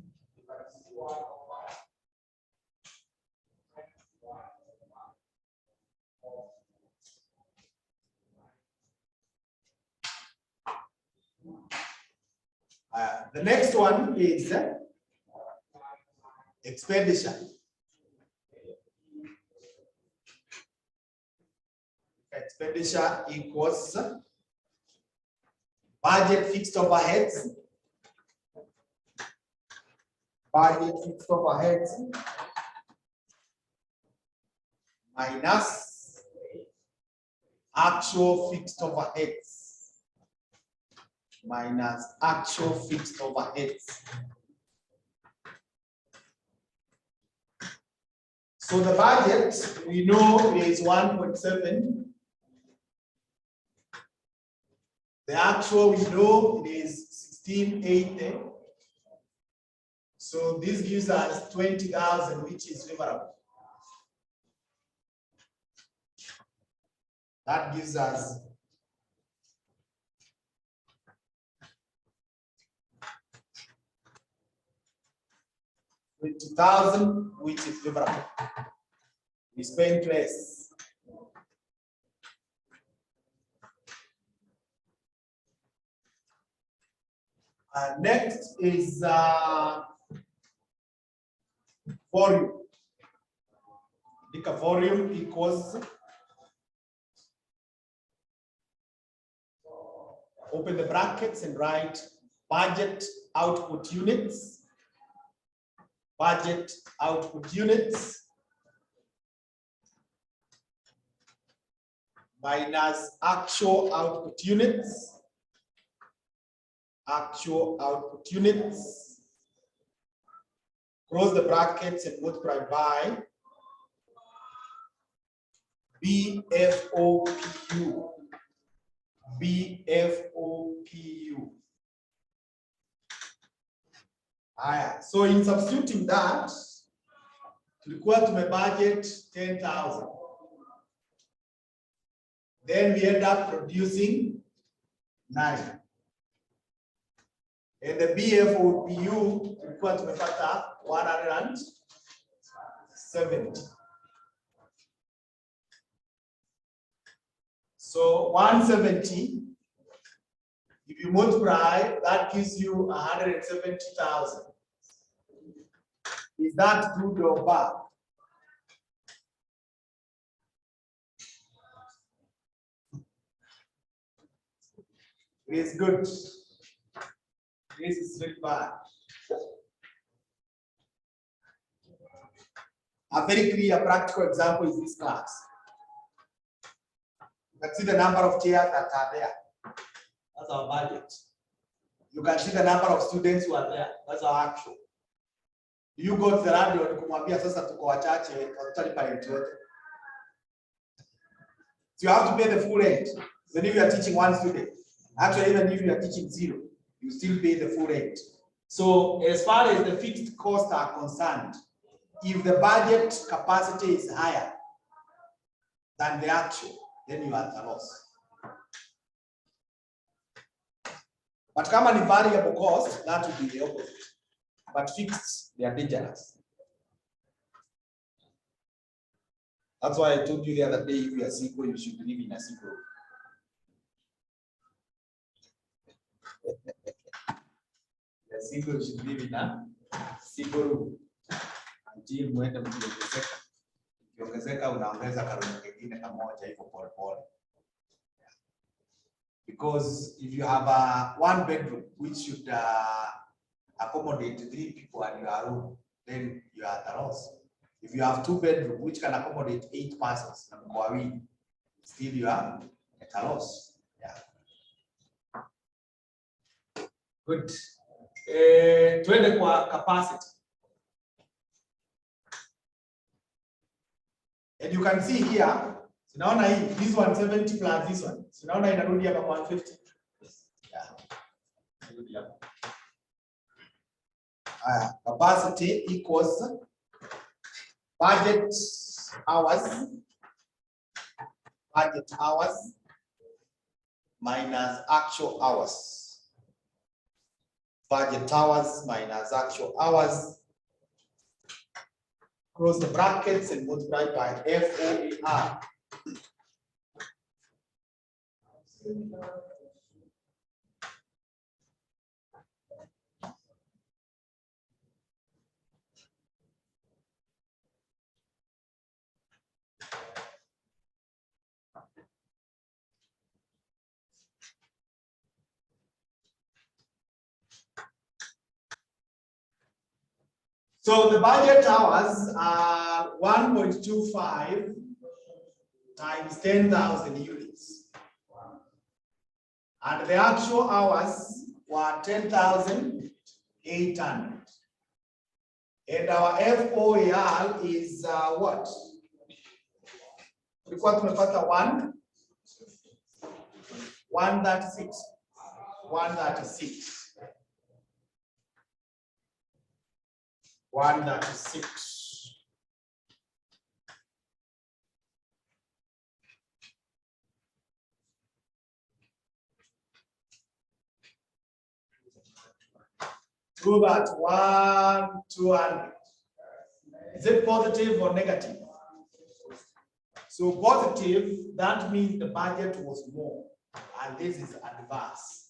The next one is expenditure. Expenditure equals budget fixed overheads. Budget fixed overheads minus actual fixed overheads. Minus actual fixed overheads. So the budget we know is 1.7. The actual we know is 1680. So this gives us 20,000, which is favorable. That gives us 20,000, which is favorable. We spend less. Next is volume. The volume equals, open the brackets and write budget output units. Budget output units minus actual output units. Actual output units. Close the brackets and multiply by BFOPU. BFOPU. So in substituting that, tulikuwa tumebudget 10,000. Then we end up producing 9. And the BFOPU tulikuwa tumepata 170. So 170 If you multiply, that gives you 170,000. Is that good or bad? It is good. This is very bad. A very clear practical example is this class. You can see the number of chairs that are there. That's our budget. You can see the number of students who are there. That's our actual. You go to the radio and kumwambia sasa tuko wachache tutalipa rent yote. So you have to pay the full rent. Even if you are teaching one student, actually even if you are teaching 0, you still pay the full rent. So as far as the fixed costs are concerned, if the budget capacity is higher than the actual, then you are at a loss. But kama ni variable cost, that would be the opposite. But fixed, they are dangerous. That's why I told you the other day, if you are single, you should live in a single room. The single should live in a single room. Until mwende mkiongezeka. Ukiongezeka unaongeza karumu kingine kamoja hivyo pole pole. Because if you have a 1 bedroom which should accommodate 3 people in your room, then you are at a loss. If you have 2 bedrooms which can accommodate 8 persons, still you are at a loss. Yeah. Good. Twende kwa capacity. And you can see here, sinaona hii, this 170 plus this one. Sinaona inarudi hapa 150. Yeah. Capacity equals budget hours minus actual hours. Budget hours minus actual hours. Close the brackets and multiply by FOAR. So the budget hours are 1.25 times 10,000 units. And the actual hours were 10,800. And our FOAR is what? Tulikuwa tumepata 136. 136. 136. Do that 200. Is it positive or negative? So positive, that means the budget was more, and this is adverse.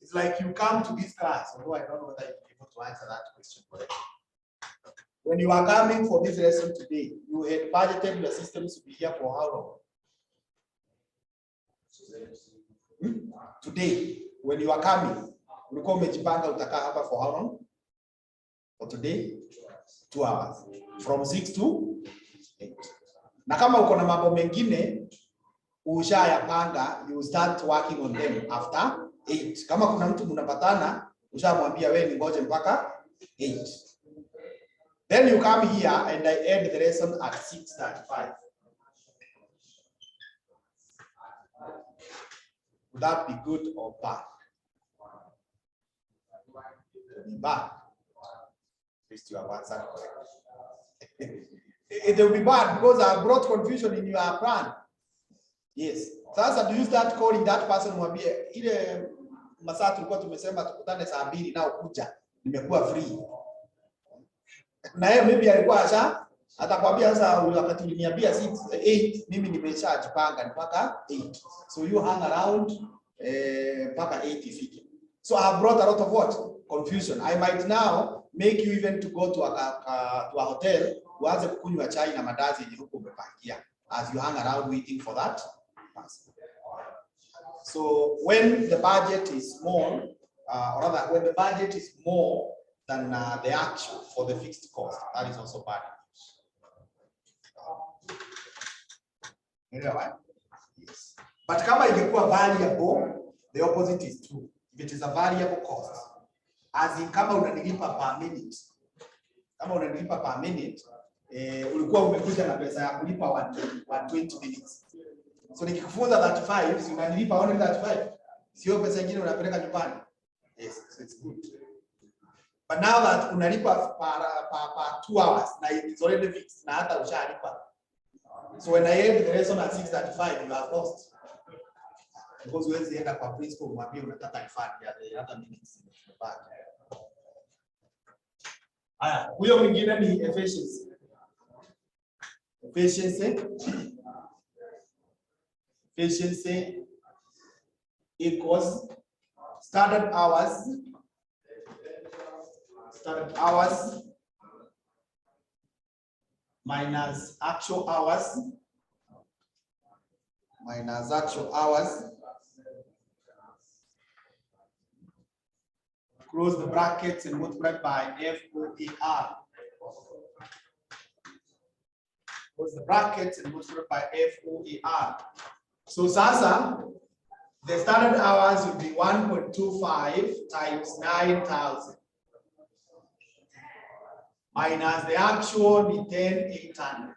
It's like you come to this class, although I don't know whether you're able to answer that question correctly. When you are coming for this lesson today, you had budgeted your systems to be here for how long? Today, when you are coming, ulikuwa umejipanga utakaa hapa for how long? For today? 2 hours. From 6 to 8. Na kama uko na mambo mengine ushayapanga, you start working on them after 8. Kama kuna mtu mnapatana, ushamwambia wewe ni ngoje mpaka 8. Then you come here and I end the lesson at 6:35. Would that be good or bad? It will be bad. At least you have answered correctly. It will be bad because I brought confusion in your plan. Yes. Sasa do you start calling that person mwambie ile masaa tulikuwa tumesema tukutane saa 2 na ukuja nimekuwa free. Na yeye maybe alikuwa Atakwambia sasa wakati uliniambia 6 8 mimi nimeshajipanga mpaka 8. So you hang around mpaka 8 ifike. So I have brought a lot of what? Confusion. I might now make you even to go to a hotel uanze kukunywa chai na mandazi yenye huko umepangia as you hang around waiting for that person. So when the budget is small, or rather when the budget is more than the actual for the fixed cost, that is also bad. Yes. But kama ingekuwa variable, the opposite is true. If it is a variable cost, as in kama unanilipa per minute, ulikuwa umekuja na pesa ya kulipa 120 minutes. So nikikufunza 35, si unanilipa only 35. Sio pesa nyingine unapeleka nyumbani. Yes, so it's good. But now that unalipa per 2 hours, na it's already fixed, na hata ushalipa. So when I end the lesson at 6:35, you have lost. Because we have the end up a principle, mwambie unataka ifanye ya the other minutes back. Haya, huyo mwingine ni efficiency. Efficiency equals standard hours minus actual hours close the brackets and multiply by FOAR. Close the brackets and multiply by FOAR. So sasa, the standard hours will be 1.25 times 9,000 minus the actual be 10,800.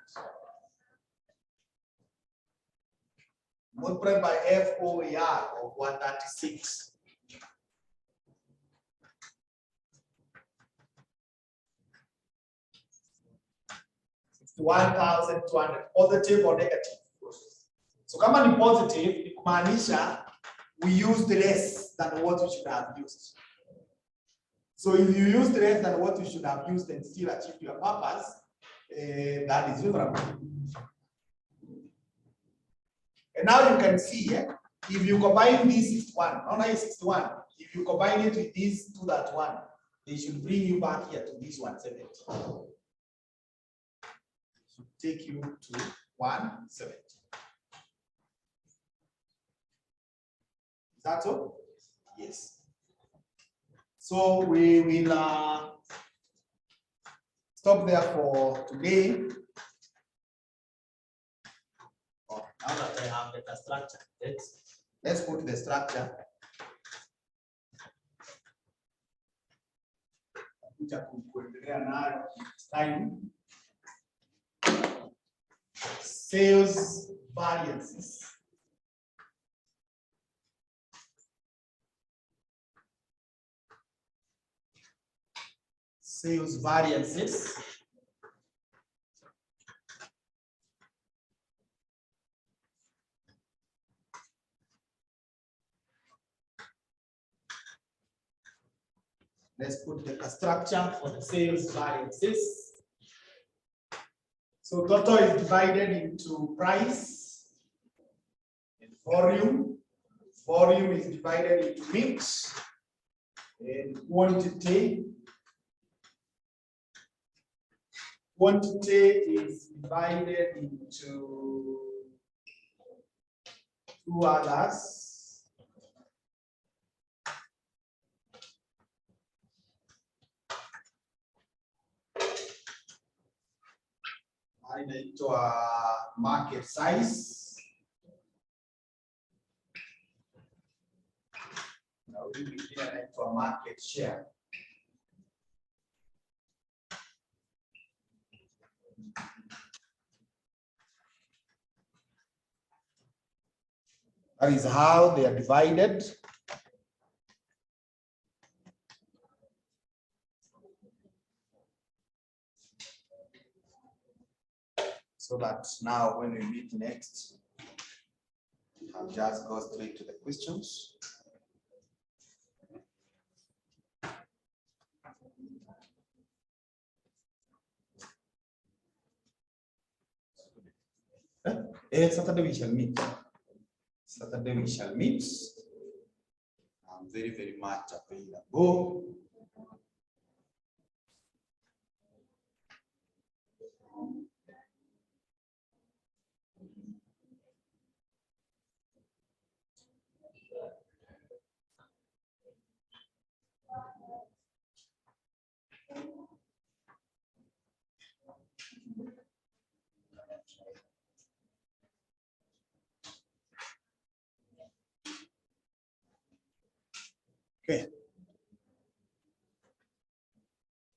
Multiplied by FOAR of 136. 1,200, positive or negative. So kama ni positive, ni kumaanisha we used less than what we should have used. So if you used less than what you should have used and still achieve your purpose, that is favorable. And now you can see, if you combine this 61, not 61, if you combine it with these 2 that one, they should bring you back here to this 170. Should take you to 170. Is that so? Yes. So we will stop there for today. Oh, now that I have the structure, let's put the structure. Time. Sales variances. Sales variances. Let's put the structure for the sales variances. So total is divided into price and volume. Volume is divided into mix and quantity. Quantity is divided into 2 others. Inaitwa market size. Na hii nyingine inaitwa market share. That is how they are divided. So that now when we meet next, I'll just go straight to the questions. Saturday we shall meet. Saturday we shall meet. I'm very, very much available. Okay.